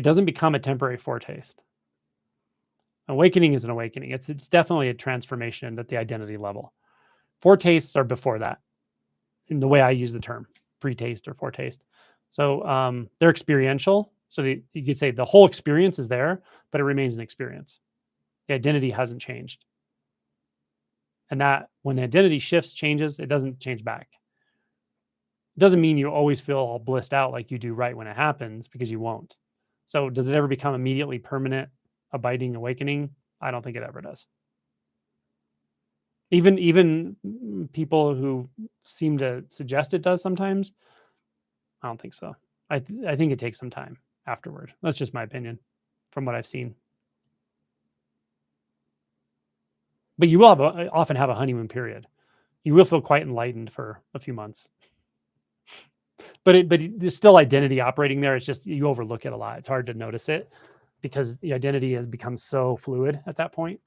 doesn't become a temporary foretaste. Awakening is an awakening. It's definitely a transformation at the identity level. Foretastes are before that, in the way I use the term, pre-taste or foretaste. So they're experiential. So you could say the whole experience is there, but it remains an experience. The identity hasn't changed. And that when the identity shifts, changes, it doesn't change back. It doesn't mean you always feel all blissed out like you do right when it happens, because you won't. So does it ever become immediately permanent, abiding awakening? I don't think it ever does. Even people who seem to suggest it does sometimes, I don't think so. I think it takes some time afterward. That's just my opinion from what I've seen. But you will often have a honeymoon period. You will feel quite enlightened for a few months. There's still identity operating there. It's just you overlook it a lot. It's hard to notice it because the identity has become so fluid at that point.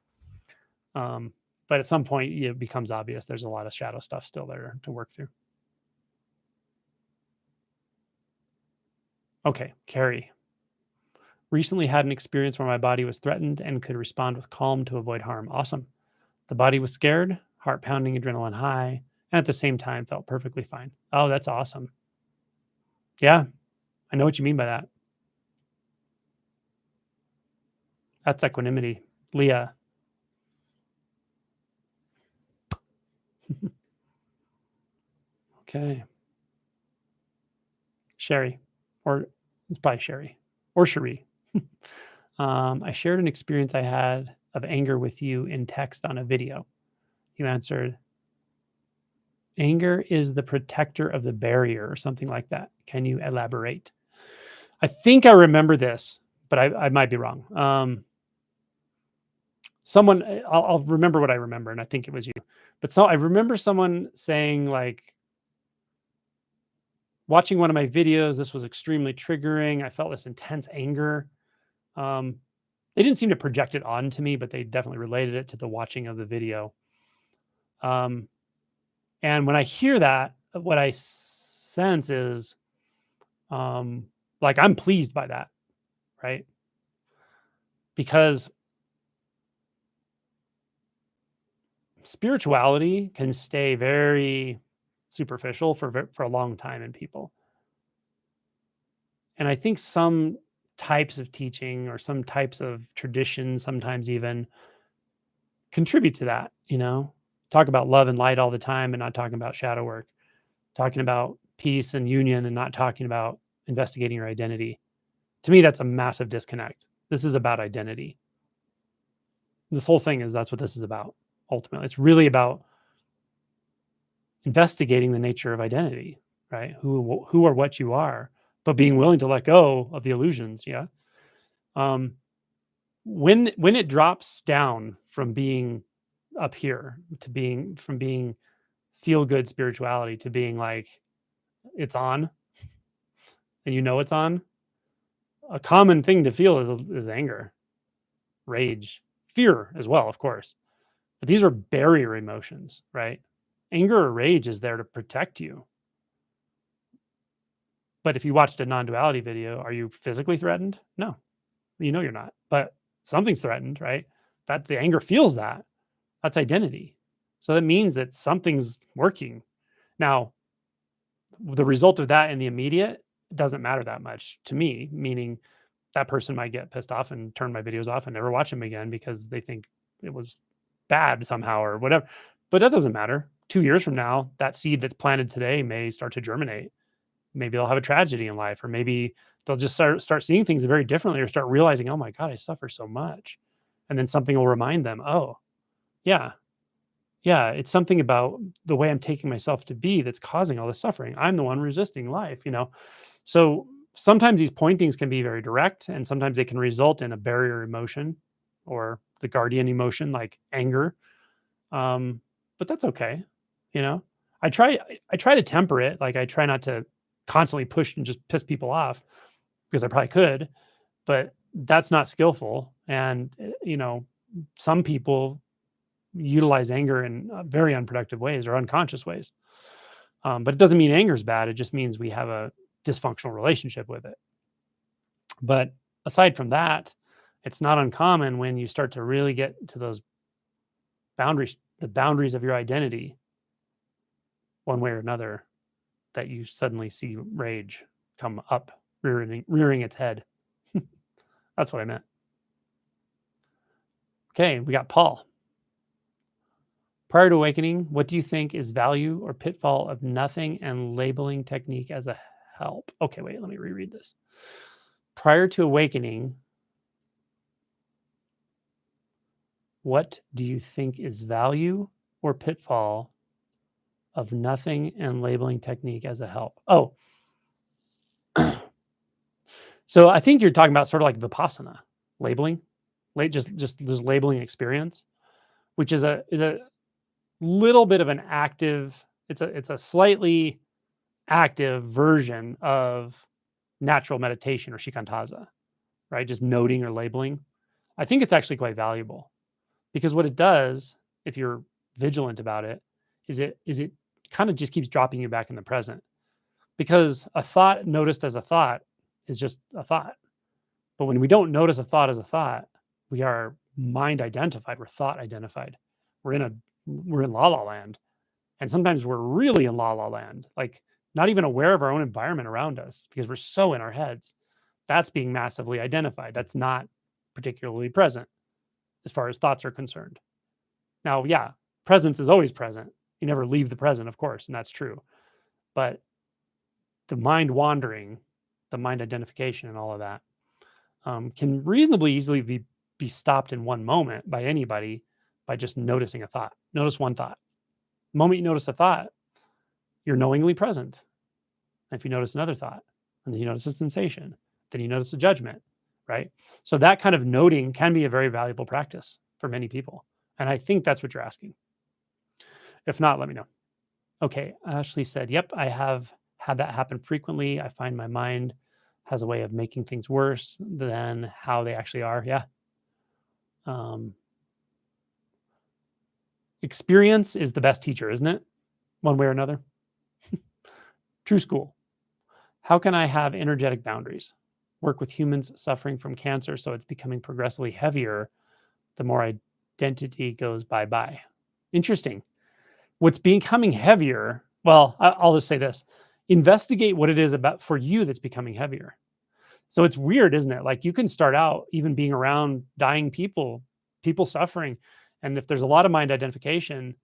But at some point, it becomes obvious there's a lot of shadow stuff still there to work through. Okay, Carrie. Recently had an experience where my body was threatened and could respond with calm to avoid harm. Awesome. The body was scared, heart pounding, adrenaline high, and at the same time felt perfectly fine. Oh, that's awesome. Yeah, I know what you mean by that. That's equanimity. Leah. Okay. Sherry, or it's probably Sherry or Cherie. I shared an experience I had of anger with you in text on a video. You answered, anger is the protector of the barrier or something like that. Can you elaborate? I think I remember this, but I might be wrong. I'll remember what I remember, and I think it was you. But I remember someone saying, like, watching one of my videos, this was extremely triggering. I felt this intense anger. They didn't seem to project it onto me, but they definitely related it to the watching of the video. And when I hear that, what I sense is, like, I'm pleased by that, right? Because spirituality can stay very superficial for a long time in people. And I think some types of teaching or some types of tradition sometimes even contribute to that, talk about love and light all the time and not talking about shadow work, talking about peace and union and not talking about investigating your identity. To me, that's a massive disconnect. This is about identity. This whole thing that's what this is about. Ultimately, it's really about investigating the nature of identity, right? Who or what you are, but being willing to let go of the illusions. Yeah. When it drops down from being up here to being feel good spirituality to being like it's on, and it's on, a common thing to feel is anger, rage, fear as well, of course. But these are barrier emotions, right? Anger or rage is there to protect you. But if you watched a non-duality video, are you physically threatened? No, you're not. But something's threatened, right? That the anger feels that. That's identity. So that means that something's working. Now, the result of that in the immediate doesn't matter that much to me, meaning that person might get pissed off and turn my videos off and never watch them again because they think it was bad somehow or whatever. But that doesn't matter. 2 years from now, that seed that's planted today may start to germinate. Maybe they'll have a tragedy in life, or maybe they'll just start seeing things very differently, or start realizing, oh my God, I suffer so much. And then something will remind them, oh, yeah, it's something about the way I'm taking myself to be that's causing all this suffering. I'm the one resisting life. So sometimes these pointings can be very direct, and sometimes they can result in a barrier emotion or the guardian emotion like anger. But that's okay. You know, I try to temper it. Like, I try not to constantly push and just piss people off, because I probably could, but that's not skillful. And, some people utilize anger in very unproductive ways or unconscious ways. But it doesn't mean anger is bad. It just means we have a dysfunctional relationship with it. But aside from that, it's not uncommon when you start to really get to those boundaries, the boundaries of your identity, one way or another, that you suddenly see rage come up, rearing its head. That's what I meant. Okay, we got Paul. Prior to awakening, what do you think is value or pitfall of nothing and labeling technique as a help? Okay, wait, let me reread this. Prior to awakening, what do you think is value or pitfall of nothing and labeling technique as a help? Oh, so I think you're talking about sort of like Vipassana, labeling, just this labeling experience, which is a little bit of an active. It's a slightly active version of natural meditation or shikantaza, right? Just noting or labeling. I think it's actually quite valuable because what it does, if you're vigilant about it, is it kind of just keeps dropping you back in the present. Because a thought noticed as a thought is just a thought. But when we don't notice a thought as a thought, we are mind identified, we're thought identified. We're in la la land. And sometimes we're really in la la land, like not even aware of our own environment around us because we're so in our heads. That's being massively identified. That's not particularly present as far as thoughts are concerned. Now, yeah, presence is always present. You never leave the present, of course, and that's true. But the mind wandering, the mind identification, and all of that can reasonably easily be stopped in one moment by anybody by just noticing a thought. Notice one thought. The moment you notice a thought, you're knowingly present. And if you notice another thought, and then you notice a sensation, then you notice a judgment, right? So that kind of noting can be a very valuable practice for many people. And I think that's what you're asking. If not, let me know. Okay, Ashley said, yep, I have had that happen frequently. I find my mind has a way of making things worse than how they actually are. Yeah. Experience is the best teacher, isn't it? One way or another. True school. How can I have energetic boundaries? Work with humans suffering from cancer so it's becoming progressively heavier the more identity goes bye-bye. Interesting. What's becoming heavier, well, I'll just say this. Investigate what it is about for you that's becoming heavier. So it's weird, isn't it? Like you can start out even being around dying people, people suffering. And if there's a lot of mind identification,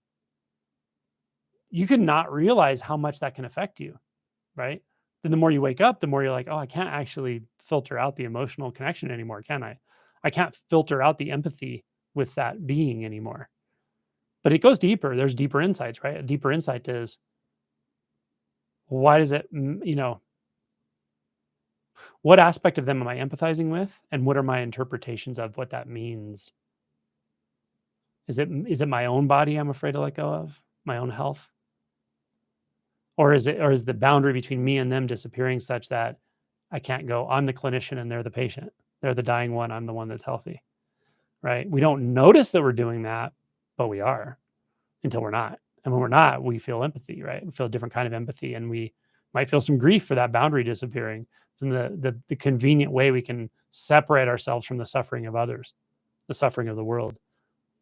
you can not realize how much that can affect you, right? Then the more you wake up, the more you're like, oh, I can't actually filter out the emotional connection anymore, can I? I can't filter out the empathy with that being anymore. But it goes deeper. There's deeper insights, right? A deeper insight is, why does it, what aspect of them am I empathizing with? And what are my interpretations of what that means? Is it my own body I'm afraid to let go of? My own health? Or is the boundary between me and them disappearing such that I can't go, I'm the clinician and they're the patient. They're the dying one. I'm the one that's healthy, right? We don't notice that we're doing that, but we are until we're not. And when we're not, we feel empathy, right? We feel a different kind of empathy, and we might feel some grief for that boundary disappearing, from the convenient way we can separate ourselves from the suffering of others, the suffering of the world.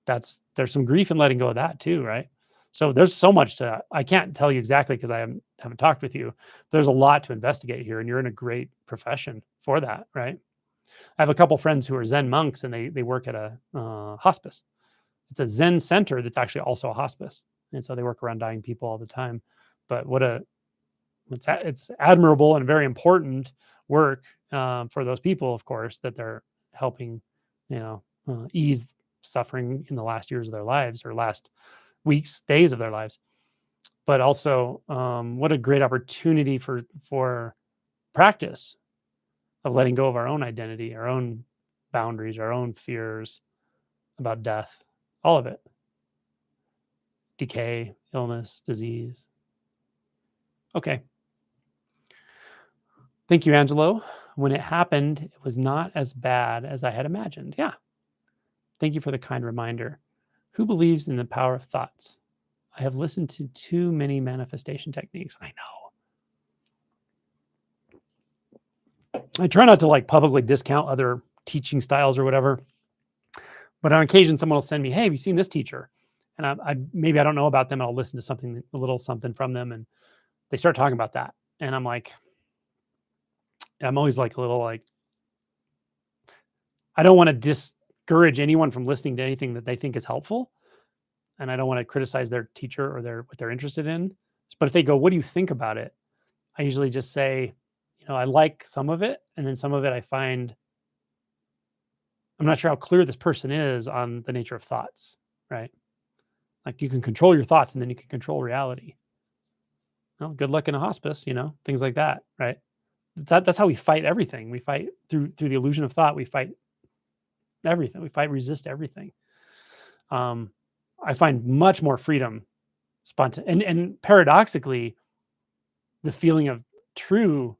There's some grief in letting go of that too, right? So there's so much to, I can't tell you exactly because I haven't talked with you. There's a lot to investigate here, and you're in a great profession for that, right? I have a couple friends who are Zen monks, and they work at a hospice. It's a Zen center that's actually also a hospice, and so they work around dying people all the time. But it's admirable and very important work for those people, of course, that they're helping, ease suffering in the last years of their lives, or last weeks, days of their lives. But also, what a great opportunity for practice of letting go of our own identity, our own boundaries, our own fears about death, all of it. Decay, illness, disease. Okay. Thank you, Angelo. When it happened, it was not as bad as I had imagined. Yeah. Thank you for the kind reminder. Who believes in the power of thoughts? I have listened to too many manifestation techniques. I know. I try not to like publicly discount other teaching styles or whatever. But on occasion, someone will send me, hey, have you seen this teacher? And I maybe I don't know about them. And I'll listen to a little something from them. And they start talking about that. And I'm always like a little like, I don't want to discourage anyone from listening to anything that they think is helpful. And I don't want to criticize their teacher or what they're interested in. But if they go, what do you think about it? I usually just say, I like some of it. And then some of it I find, I'm not sure how clear this person is on the nature of thoughts, right? Like you can control your thoughts and then you can control reality. Well, good luck in a hospice, things like that, right? That's how we fight everything. We fight through the illusion of thought. We fight everything. We fight, resist everything. I find much more freedom, and paradoxically, the feeling of true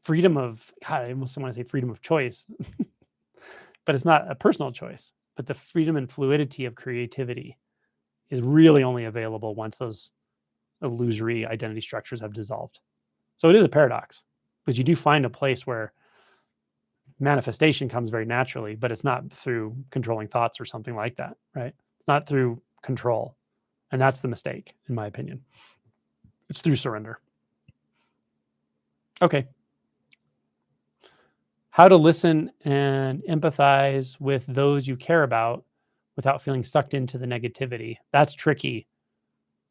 freedom of God. I almost want to say freedom of choice, but it's not a personal choice. But the freedom and fluidity of creativity is really only available once those illusory identity structures have dissolved. So it is a paradox, because you do find a place where manifestation comes very naturally, but it's not through controlling thoughts or something like that, right? It's not through control. And that's the mistake, in my opinion. It's through surrender. Okay. How to listen and empathize with those you care about without feeling sucked into the negativity. That's tricky.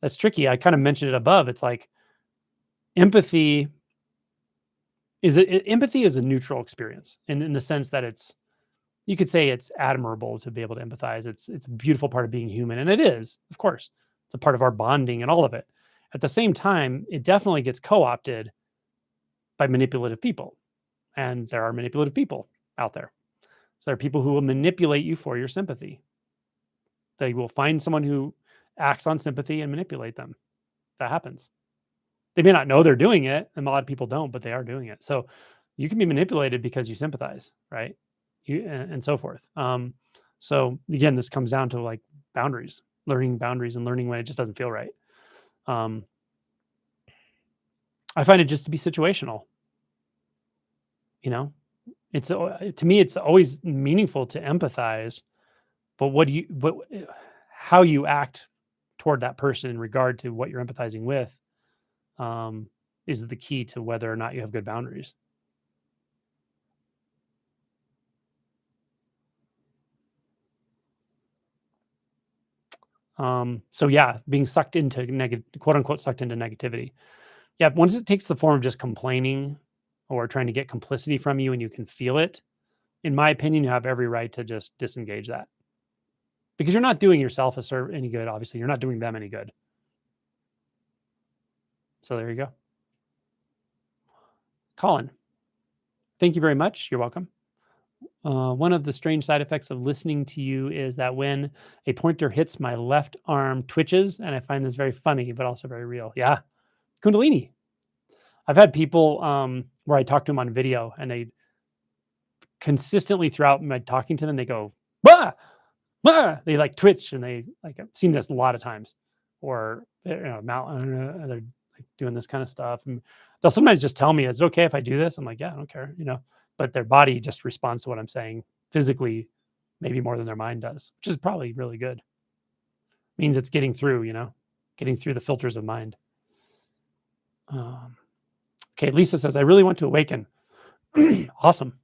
I kind of mentioned it above. It's like empathy is a neutral experience, and in the sense that you could say it's admirable to be able to empathize. It's a beautiful part of being human, and it is, of course. It's a part of our bonding and all of it. At the same time, it definitely gets co-opted by manipulative people, and there are manipulative people out there. So there are people who will manipulate you for your sympathy. They will find someone who acts on sympathy and manipulate them. That happens. They may not know they're doing it, and a lot of people don't, but they are doing it. So you can be manipulated because you sympathize, right? And so forth. So again, this comes down to like boundaries, learning boundaries and learning when it just doesn't feel right. I find it just to be situational. It's to me, it's always meaningful to empathize, but how you act toward that person in regard to what you're empathizing with, is the key to whether or not you have good boundaries. So yeah, being sucked into quote unquote, sucked into negativity. Yeah. Once it takes the form of just complaining or trying to get complicity from you and you can feel it, in my opinion, you have every right to just disengage that, because you're not doing yourself any good. Obviously you're not doing them any good. So there you go. Colin, thank you very much. You're welcome. One of the strange side effects of listening to you is that when a pointer hits my left arm twitches, and I find this very funny, but also very real. Yeah. Kundalini. I've had people where I talk to them on video, and they consistently throughout my talking to them, they go, bah! Bah! They like twitch, and they like, I've seen this a lot of times, or they're like doing this kind of stuff. And they'll sometimes just tell me, is it okay if I do this? I'm like, yeah, I don't care, but their body just responds to what I'm saying physically, maybe more than their mind does, which is probably really good. Means it's getting through, getting through the filters of mind. Okay, Lisa says, I really want to awaken. Awesome.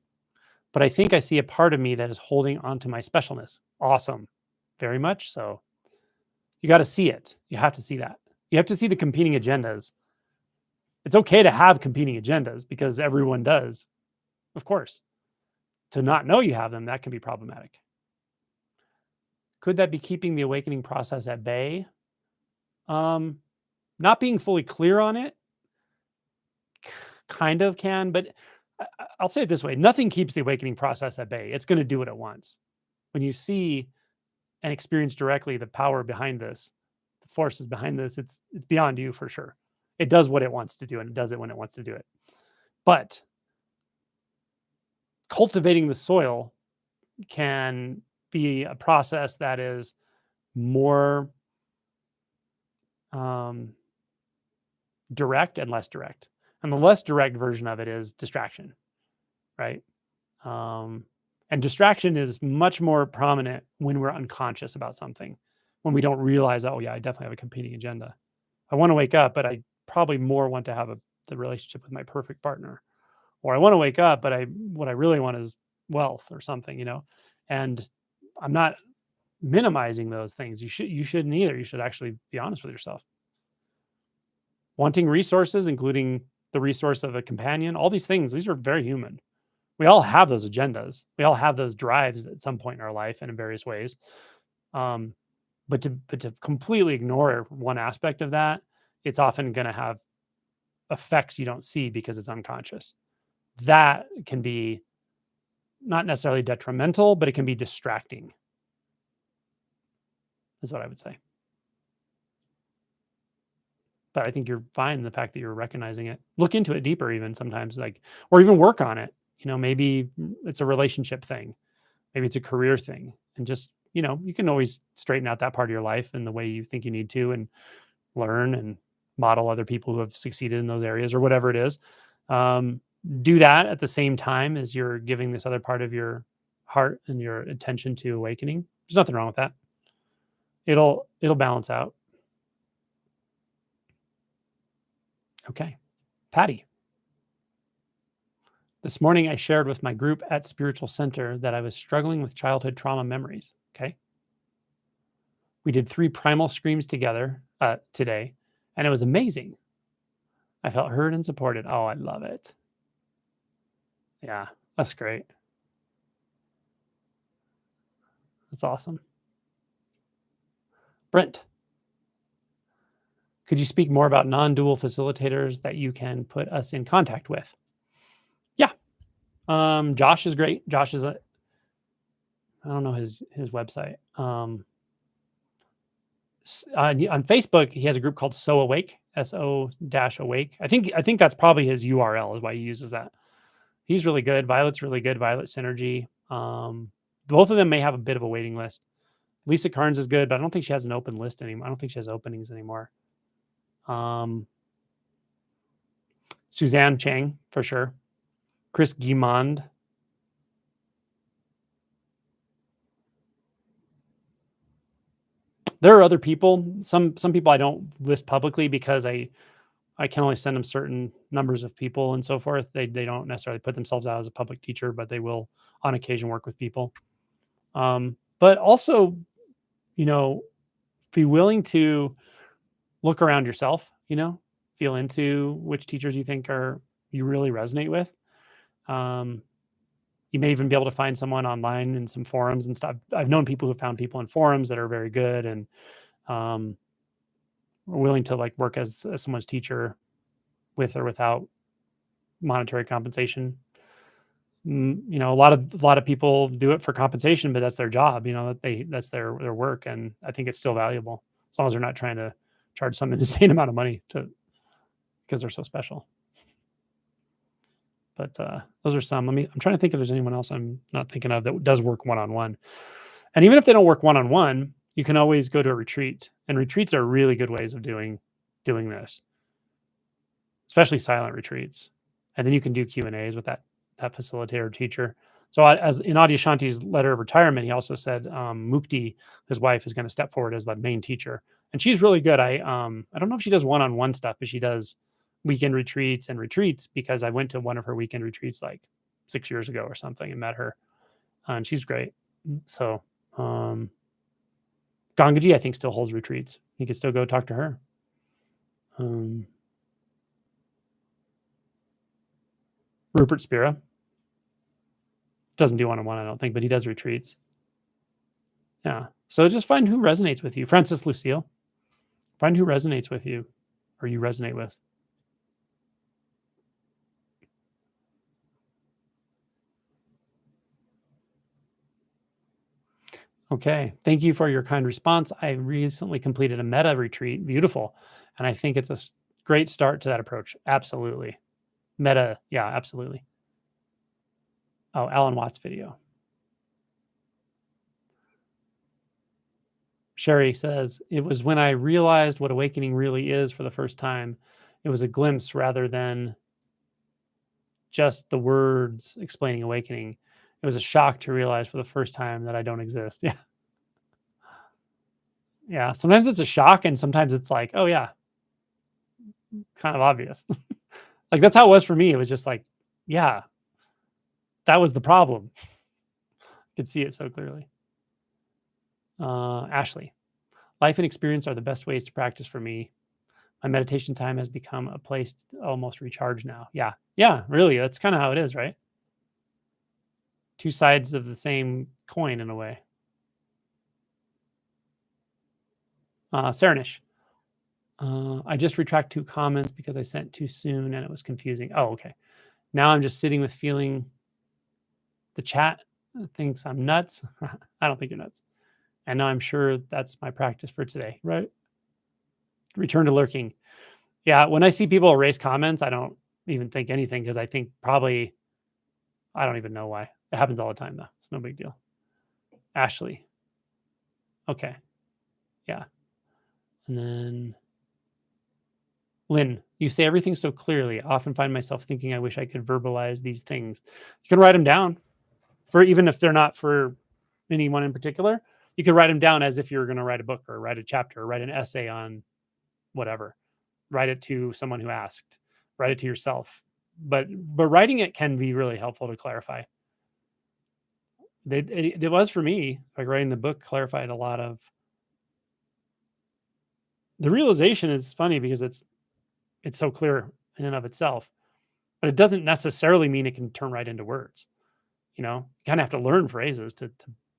But I think I see a part of me that is holding on to my specialness. Awesome. Very much so. You got to see it. You have to see that. You have to see the competing agendas. It's okay to have competing agendas because everyone does. Of course. To not know you have them, that can be problematic. Could that be keeping the awakening process at bay? Not being fully clear on it kind of can, but I'll say it this way. Nothing keeps the awakening process at bay. It's going to do what it wants. When you see and experience directly the power behind this, the forces behind this, it's beyond you for sure. It does what it wants to do, and it does it when it wants to do it. But cultivating the soil can be a process that is more direct and less direct. And the less direct version of it is distraction, right? And distraction is much more prominent when we're unconscious about something, when we don't realize, oh yeah, I definitely have a competing agenda. I want to wake up, but I probably more want to have the relationship with my perfect partner. Or I want to wake up, but what I really want is wealth or something, and I'm not minimizing those things. You shouldn't either. You should actually be honest with yourself. Wanting resources, including the resource of a companion, all these things, these are very human. We all have those agendas. We all have those drives at some point in our life and in various ways. Um, but to completely ignore one aspect of that, it's often going to have effects you don't see because it's unconscious. That can be not necessarily detrimental, but it can be distracting, is what I would say. But I think you're fine in the fact that you're recognizing it. Look into it deeper, even sometimes, or even work on it. Maybe it's a relationship thing, maybe it's a career thing, and just, you can always straighten out that part of your life in the way you think you need to, and learn and model other people who have succeeded in those areas or whatever it is. Do that at the same time as you're giving this other part of your heart and your attention to awakening. There's nothing wrong with that. It'll balance out. Okay. Patty. This morning I shared with my group at Spiritual Center that I was struggling with childhood trauma memories. Okay. We did 3 primal screams together today, and it was amazing. I felt heard and supported. Oh, I love it. Yeah, that's great. That's awesome. Brent, could you speak more about non-dual facilitators that you can put us in contact with? Yeah. Josh is great. Josh is I don't know his website. On Facebook, he has a group called So Awake, SO-Awake. I think that's probably his URL is why he uses that. He's really good. Violet's really good. Violet Synergy. Both of them may have a bit of a waiting list. Lisa Carnes is good, but I don't think she has an open list anymore. I don't think she has openings anymore. Suzanne Chang, for sure. Chris Guimond. There are other people. Some people I don't list publicly because I can only send them certain numbers of people and so forth. They don't necessarily put themselves out as a public teacher, but they will on occasion work with people. But also, be willing to look around yourself, feel into which teachers you think you really resonate with. You may even be able to find someone online in some forums and stuff. I've known people who found people in forums that are very good and are willing to work as someone's teacher with or without monetary compensation. A lot of people do it for compensation, but that's their job. That's their work, and I think it's still valuable as long as they're not trying to charge some insane amount of money because they're so special. But those are some. I'm trying to think if there's anyone else I'm not thinking of that does work one-on-one. And even if they don't work one-on-one, you can always go to a retreat. And retreats are really good ways of doing this, especially silent retreats. And then you can do Q&As with that facilitator teacher. So as in Adyashanti's letter of retirement, he also said Mukti, his wife, is going to step forward as the main teacher. And she's really good. I don't know if she does one-on-one stuff, but she does weekend retreats because I went to one of her weekend retreats 6 years ago or something and met her. And she's great. So Gangaji, I think, still holds retreats. You can still go talk to her. Rupert Spira doesn't do one-on-one, I don't think, but he does retreats. Yeah. So just find who resonates with you. Francis Lucille, find who resonates with you or you resonate with. Okay. Thank you for your kind response. I recently completed a meta retreat. Beautiful. And I think it's a great start to that approach. Absolutely. Meta. Yeah, absolutely. Oh, Alan Watts video. Sherry says, it was when I realized what awakening really is for the first time. It was a glimpse rather than just the words explaining awakening. It was a shock to realize for the first time that I don't exist. Yeah. Yeah. Sometimes it's a shock and sometimes it's like, oh yeah, kind of obvious. That's how it was for me. It was just yeah, that was the problem. Could see it so clearly. Ashley, life and experience are the best ways to practice for me. My meditation time has become a place to almost recharge now. Yeah. Yeah, really. That's kind of how it is, right? Two sides of the same coin in a way. Saranish, I just retract 2 comments because I sent too soon and it was confusing. Oh, okay. Now I'm just sitting with feeling the chat thinks I'm nuts. I don't think you're nuts. And now I'm sure that's my practice for today, right? Return to lurking. Yeah, when I see people erase comments, I don't even think anything because I think probably I don't even know why. It happens all the time though. It's no big deal. Ashley. Okay. Yeah. And then Lynn, you say everything so clearly. I often find myself thinking I wish I could verbalize these things. You can write them down for even if they're not for anyone in particular. You could write them down as if you're going to write a book or write a chapter or write an essay on whatever. Write it to someone who asked. Write it to yourself. But writing it can be really helpful to clarify. It was for me, like writing the book clarified a lot of the realization is funny because it's so clear in and of itself, but it doesn't necessarily mean it can turn right into words. You know, you kind of have to learn phrases to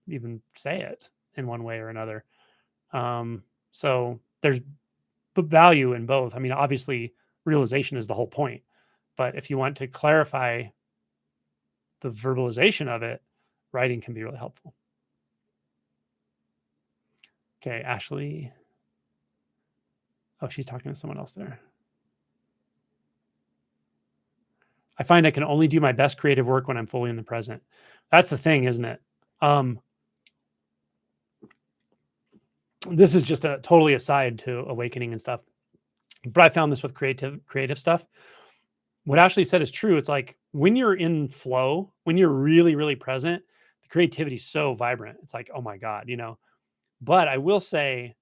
even say it in one way or another. So there's value in both. I mean, obviously, realization is the whole point, but if you want to clarify the verbalization of it, writing can be really helpful. Okay, Ashley. Oh, she's talking to someone else there. I find I can only do my best creative work when I'm fully in the present. That's the thing, isn't it? This is just a totally aside to awakening and stuff. But I found this with creative stuff. What Ashley said is true. It's like when you're in flow, when you're really, really present, the creativity is so vibrant. It's like, oh my God, you know. But I will say,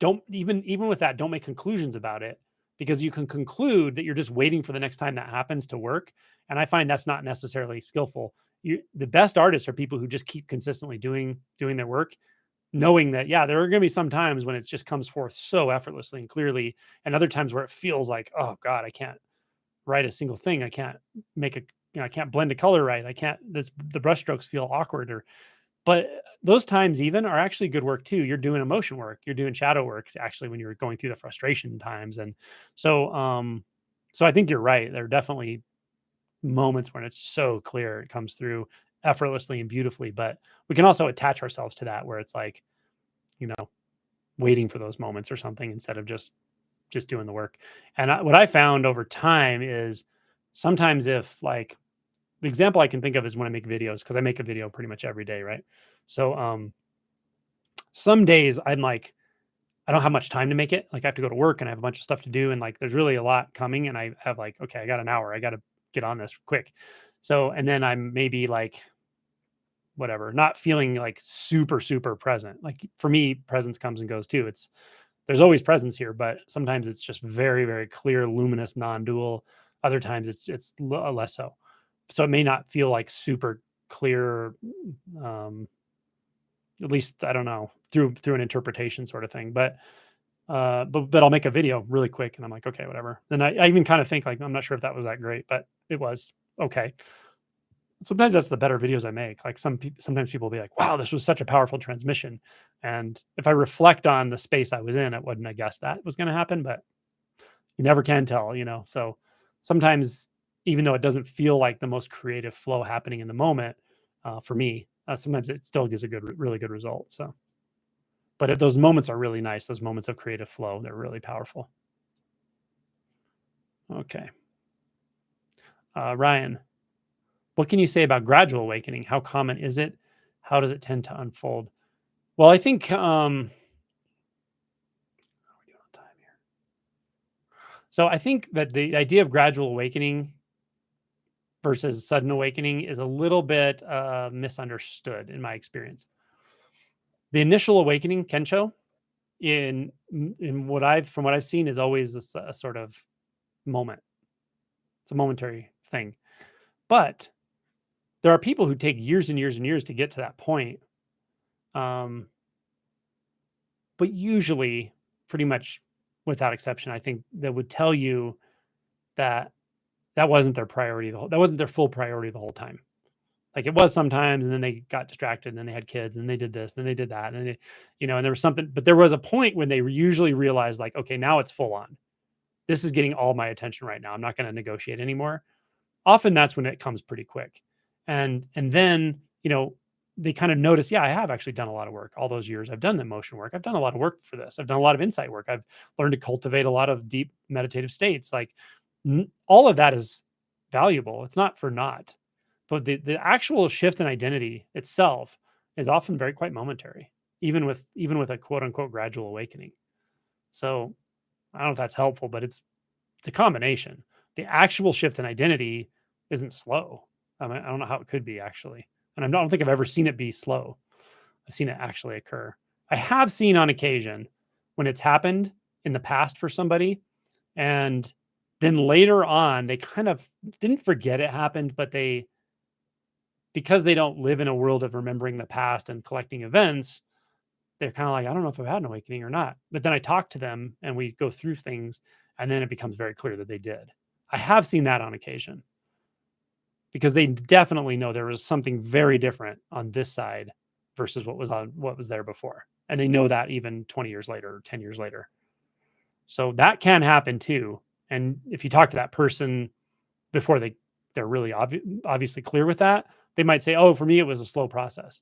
don't even with that, don't make conclusions about it because you can conclude that you're just waiting for the next time that happens to work. And I find that's not necessarily skillful. The best artists are people who just keep consistently doing their work, knowing that, yeah, there are going to be some times when it just comes forth so effortlessly and clearly, and other times where it feels like, oh God, I can't write a single thing. I can't make a, I can't blend a color right. I can't, the brush strokes feel awkward but those times even are actually good work too. You're doing emotion work. You're doing shadow work actually when you're going through the frustration times. And so I think you're right. There are definitely moments when it's so clear, it comes through effortlessly and beautifully, but we can also attach ourselves to that where it's like, you know, waiting for those moments or something instead of just doing the work. And what I found over time is sometimes if like the example I can think of is when I make videos, because I make a video pretty much every day, right? So some days I'm like, I don't have much time to make it. Like I have to go to work and I have a bunch of stuff to do. And like there's really a lot coming. And I have like, okay, I got an hour. I got to get on this quick. So, and then I'm maybe like, whatever, not feeling like super, super present. Like for me, presence comes and goes too. There's always presence here, but sometimes it's just very, very clear, luminous, non-dual. Other times it's less so. So it may not feel like super clear, um, at least I don't know, through an interpretation sort of thing. But I'll make a video really quick and I'm like, okay, whatever. Then I even kind of think like, I'm not sure if that was that great, but it was okay. Sometimes that's the better videos I make. Like sometimes people will be like, wow, this was such a powerful transmission. And if I reflect on the space I was in, I wouldn't have guessed that was going to happen, but you never can tell, you know? So sometimes, even though it doesn't feel like the most creative flow happening in the moment, for me, sometimes it still gives a really good result. So, but if those moments are really nice, those moments of creative flow, they're really powerful. Okay. Ryan, what can you say about gradual awakening? How common is it? How does it tend to unfold? Well, I think, how are we doing on time here? So I think that the idea of gradual awakening versus sudden awakening is a little bit misunderstood in my experience. The initial awakening, Kensho, in from what I've seen, is always a sort of moment. It's a momentary thing, but There are people who take years and years and years to get to that point. Um, but usually, pretty much without exception, I think that would tell you that that wasn't their priority. That wasn't their full priority the whole time. Like it was sometimes, and then they got distracted, and then they had kids, and they did this, and they did that, and they, and there was something. But there was a point when they usually realized, like, okay, now it's full on. This is getting all my attention right now. I'm not going to negotiate anymore. Often that's when it comes pretty quick. And then, they kind of notice, yeah, I have actually done a lot of work all those years. I've done the emotion work. I've done a lot of work for this. I've done a lot of insight work. I've learned to cultivate a lot of deep meditative states. Like all of that is valuable. It's not for naught. But the actual shift in identity itself is often very quite momentary, even with a quote unquote gradual awakening. So I don't know if that's helpful, but it's a combination. The actual shift in identity isn't slow. I mean, I don't know how it could be actually. And I don't think I've ever seen it be slow. I've seen it actually occur. I have seen on occasion when it's happened in the past for somebody, and then later on, they kind of didn't forget it happened, but because they don't live in a world of remembering the past and collecting events, they're kind of like, I don't know if I've had an awakening or not. But then I talk to them and we go through things, and then it becomes very clear that they did. I have seen that on occasion because they definitely know there was something very different on this side versus what was there before. And they know that even 20 years later or 10 years later. So that can happen too. And if you talk to that person before they're really obviously clear with that, they might say, oh, for me, it was a slow process.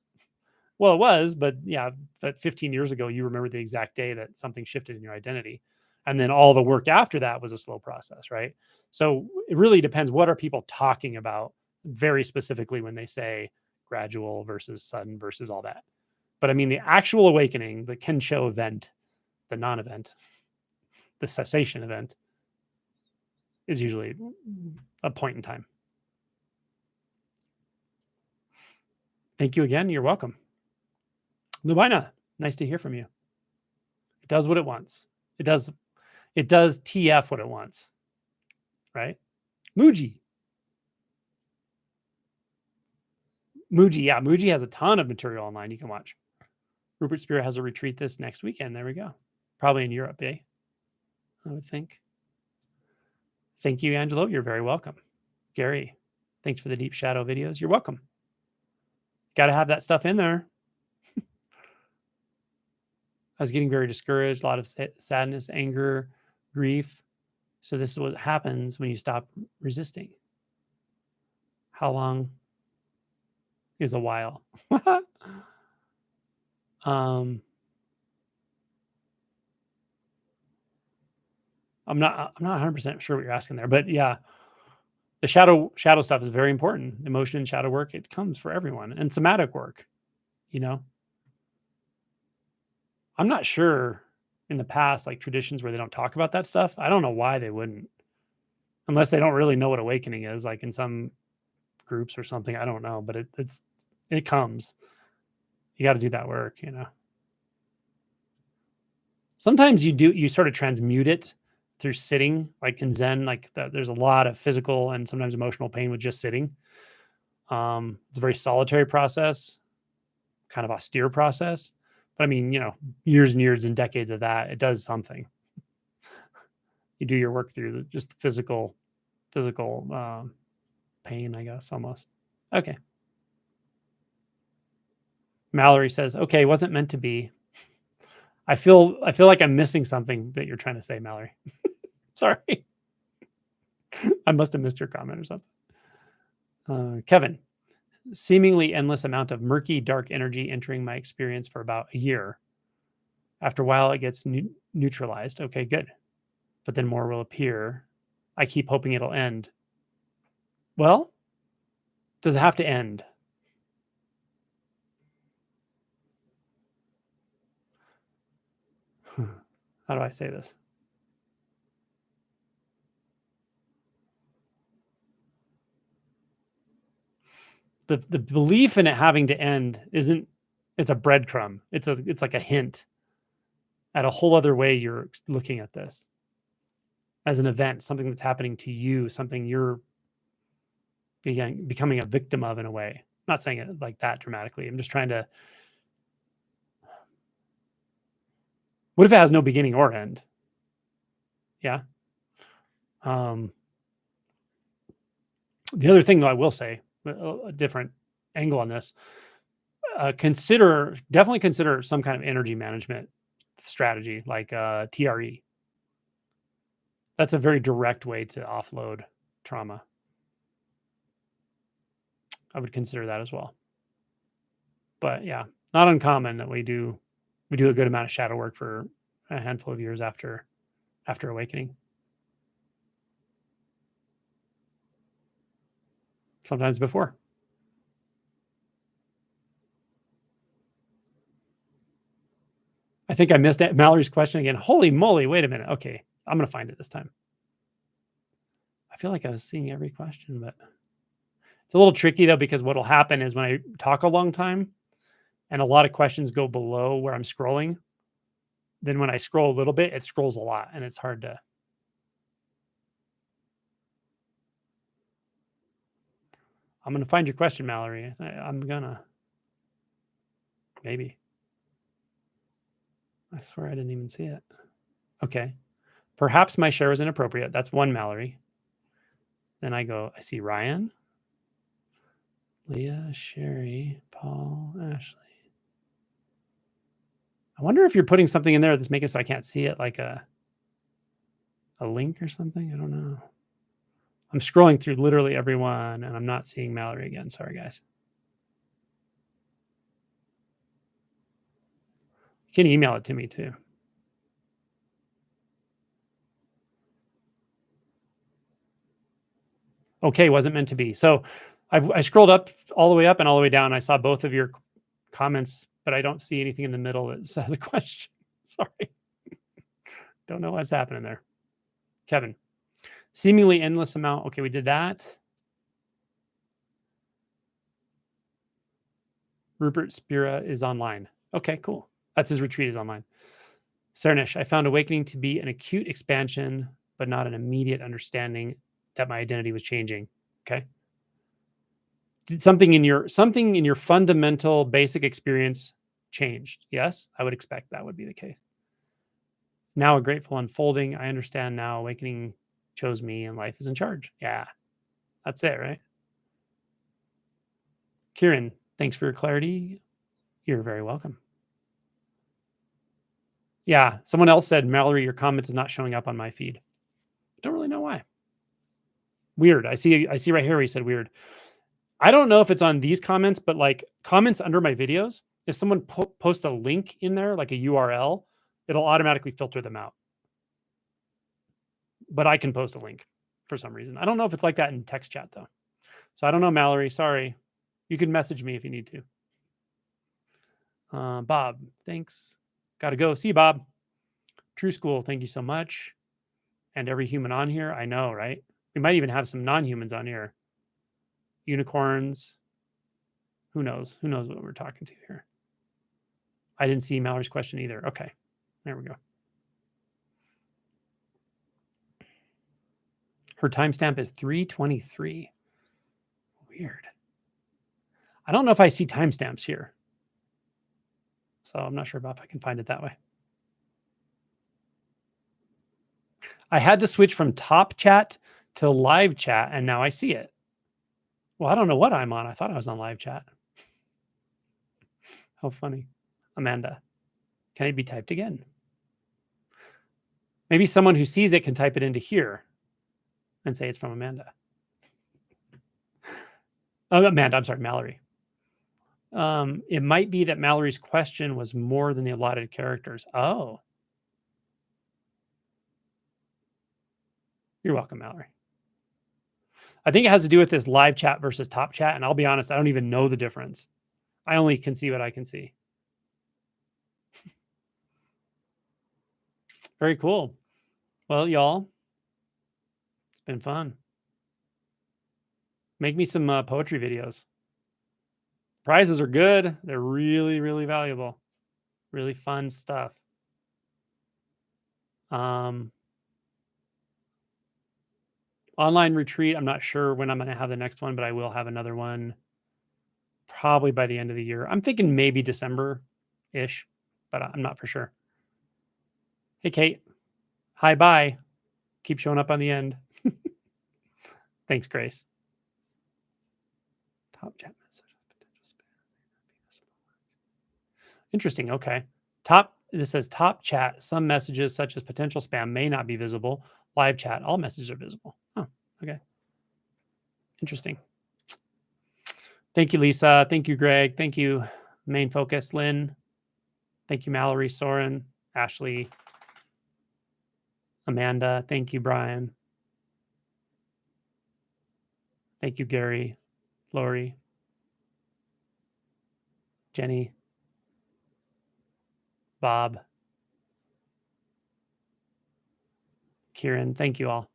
Well, it was, but yeah, but 15 years ago, you remember the exact day that something shifted in your identity. And then all the work after that was a slow process, right? So it really depends. What are people talking about very specifically when they say gradual versus sudden versus all that? But I mean, the actual awakening, the Kensho event, the non event, the cessation event is usually a point in time. Thank you again. You're welcome. Lubina, nice to hear from you. It does what it wants. It does TF what it wants. Right? Muji. Yeah, Muji has a ton of material online you can watch. Rupert Spira has a retreat this next weekend. There we go. Probably in Europe, I would think. Thank you, Angelo. You're very welcome. Gary, thanks for the deep shadow videos. You're welcome. Got to have that stuff in there. I was getting very discouraged, a lot of sadness, anger, grief. So this is what happens when you stop resisting. How long is a while? I'm not 100% sure what you're asking there, but yeah, the shadow stuff is very important. Emotion and shadow work, it comes for everyone, and somatic work, I'm not sure in the past, like traditions where they don't talk about that stuff. I don't know why they wouldn't, unless they don't really know what awakening is, like in some groups or something. I don't know, but it comes. You got to do that work, Sometimes you sort of transmute it through sitting, like in Zen, like there's a lot of physical and sometimes emotional pain with just sitting. It's a very solitary process, kind of austere process. But I mean, years and years and decades of that, it does something. You do your work through just physical pain, I guess, almost. Okay. Mallory says, okay, wasn't meant to be. I feel like I'm missing something that you're trying to say, Mallory. Sorry. I must have missed your comment or something. Kevin, seemingly endless amount of murky, dark energy entering my experience for about a year. After a while, it gets neutralized. Okay, good. But then more will appear. I keep hoping it'll end. Well, does it have to end? How do I say this? The belief in it having to end it's a breadcrumb. It's like a hint at a whole other way you're looking at this as an event, something that's happening to you, something you're becoming a victim of in a way. I'm not saying it like that dramatically. I'm just trying to, what if it has no beginning or end? Yeah. The other thing though, I will say, a different angle on this, definitely consider some kind of energy management strategy like TRE. That's a very direct way to offload trauma. I would consider that as well. But yeah, not uncommon that we do a good amount of shadow work for a handful of years after awakening. Sometimes before. I think I missed Mallory's question again. Holy moly, wait a minute. Okay, I'm going to find it this time. I feel like I was seeing every question, but it's a little tricky though, because what'll happen is when I talk a long time and a lot of questions go below where I'm scrolling, then when I scroll a little bit, it scrolls a lot and it's hard to. I'm going to find your question, Mallory. I'm going to. Maybe. I swear I didn't even see it. Okay. Perhaps my share was inappropriate. That's one Mallory. Then I see Ryan, Leah, Sherry, Paul, Ashley. I wonder if you're putting something in there that's making it so I can't see it, like a link or something. I don't know. I'm scrolling through literally everyone and I'm not seeing Mallory again. Sorry, guys. You can email it to me too. Okay, wasn't meant to be. So I scrolled up all the way up and all the way down. I saw both of your comments, but I don't see anything in the middle that says a question. Sorry. Don't know what's happening there. Kevin, seemingly endless amount. Okay, we did that. Rupert Spira is online. Okay, cool. That's his retreat is online. Sarnish, I found awakening to be an acute expansion, but not an immediate understanding that my identity was changing. Okay. Did something in your fundamental basic experience changed? Yes, I would expect that would be the case. Now a grateful unfolding. I understand now awakening chose me and life is in charge. Yeah, that's it, right? Kieran, thanks for your clarity. You're very welcome. Yeah, someone else said, Mallory, your comment is not showing up on my feed. Don't really know why. Weird. I see right here where he said weird. I don't know if it's on these comments, but like comments under my videos, if someone posts a link in there, like a URL, it'll automatically filter them out. But I can post a link for some reason. I don't know if it's like that in text chat though. So I don't know, Mallory. Sorry. You can message me if you need to. Bob, thanks. Got to go. See you, Bob. True School, thank you so much. And every human on here, I know, right? We might even have some non-humans on here. Unicorns. Who knows? Who knows what we're talking to here? I didn't see Mallory's question either. Okay, there we go. Her timestamp is 3:23. Weird. I don't know if I see timestamps here. So I'm not sure about if I can find it that way. I had to switch from top chat to live chat, and now I see it. Well, I don't know what I'm on. I thought I was on live chat. How funny. Amanda, can it be typed again? Maybe someone who sees it can type it into here and say it's from Amanda. Amanda, I'm sorry, Mallory. It might be that Mallory's question was more than the allotted characters. Oh. You're welcome, Mallory. I think it has to do with this live chat versus top chat. And I'll be honest, I don't even know the difference. I only can see what I can see. Very cool. Well, y'all, it's been fun. Make me some poetry videos. Prizes are good. They're really, really valuable. Really fun stuff. Online retreat, I'm not sure when I'm going to have the next one, but I will have another one probably by the end of the year. I'm thinking maybe December-ish, but I'm not for sure. Hey, Kate. Hi, bye. Keep showing up on the end. Thanks, Grace. Top chat message. Interesting. Okay. This says top chat. Some messages, such as potential spam, may not be visible. Live chat, all messages are visible. Oh, okay. Interesting. Thank you, Lisa. Thank you, Greg. Thank you, Main Focus, Lynn. Thank you, Mallory, Soren, Ashley, Amanda. Thank you, Brian. Thank you, Gary, Lori, Jenny, Bob, Kieran. Thank you all.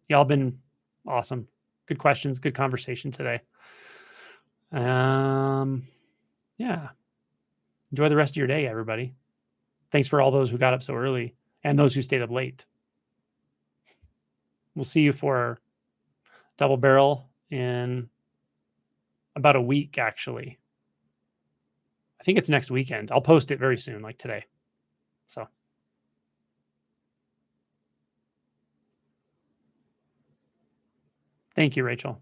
Y'all been awesome. Good questions, good conversation today. Yeah. Enjoy the rest of your day, everybody. Thanks for all those who got up so early and those who stayed up late. We'll see you for Double Barrel in about a week, actually. I think it's next weekend. I'll post it very soon, like today. So thank you, Rachel.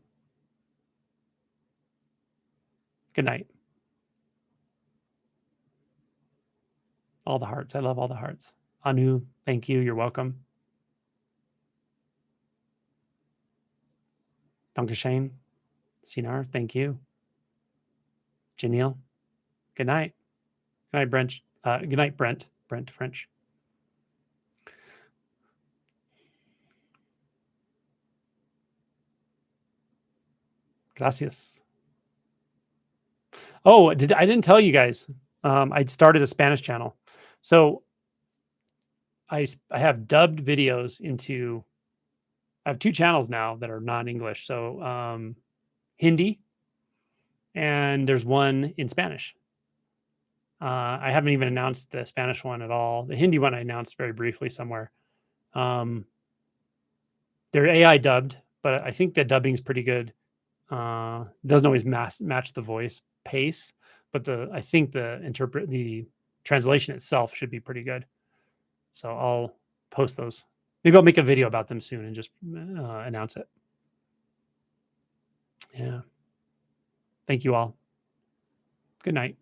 Good night. All the hearts. I love all the hearts. Anu, thank you. You're welcome. Dankeschön. Sinar, thank you. Janelle, good night. Good night, Brent. Good night, Brent. Brent French. Gracias. Oh, I didn't tell you guys. I started a Spanish channel. So I have dubbed videos into, I have 2 channels now that are non-English. So Hindi, and there's one in Spanish. I haven't even announced the Spanish one at all. The Hindi one I announced very briefly somewhere. They're AI dubbed, but I think the dubbing is pretty good. Doesn't always match the voice pace, but I think the translation itself should be pretty good. So I'll post those. Maybe I'll make a video about them soon and just announce it. Yeah. Thank you all. Good night.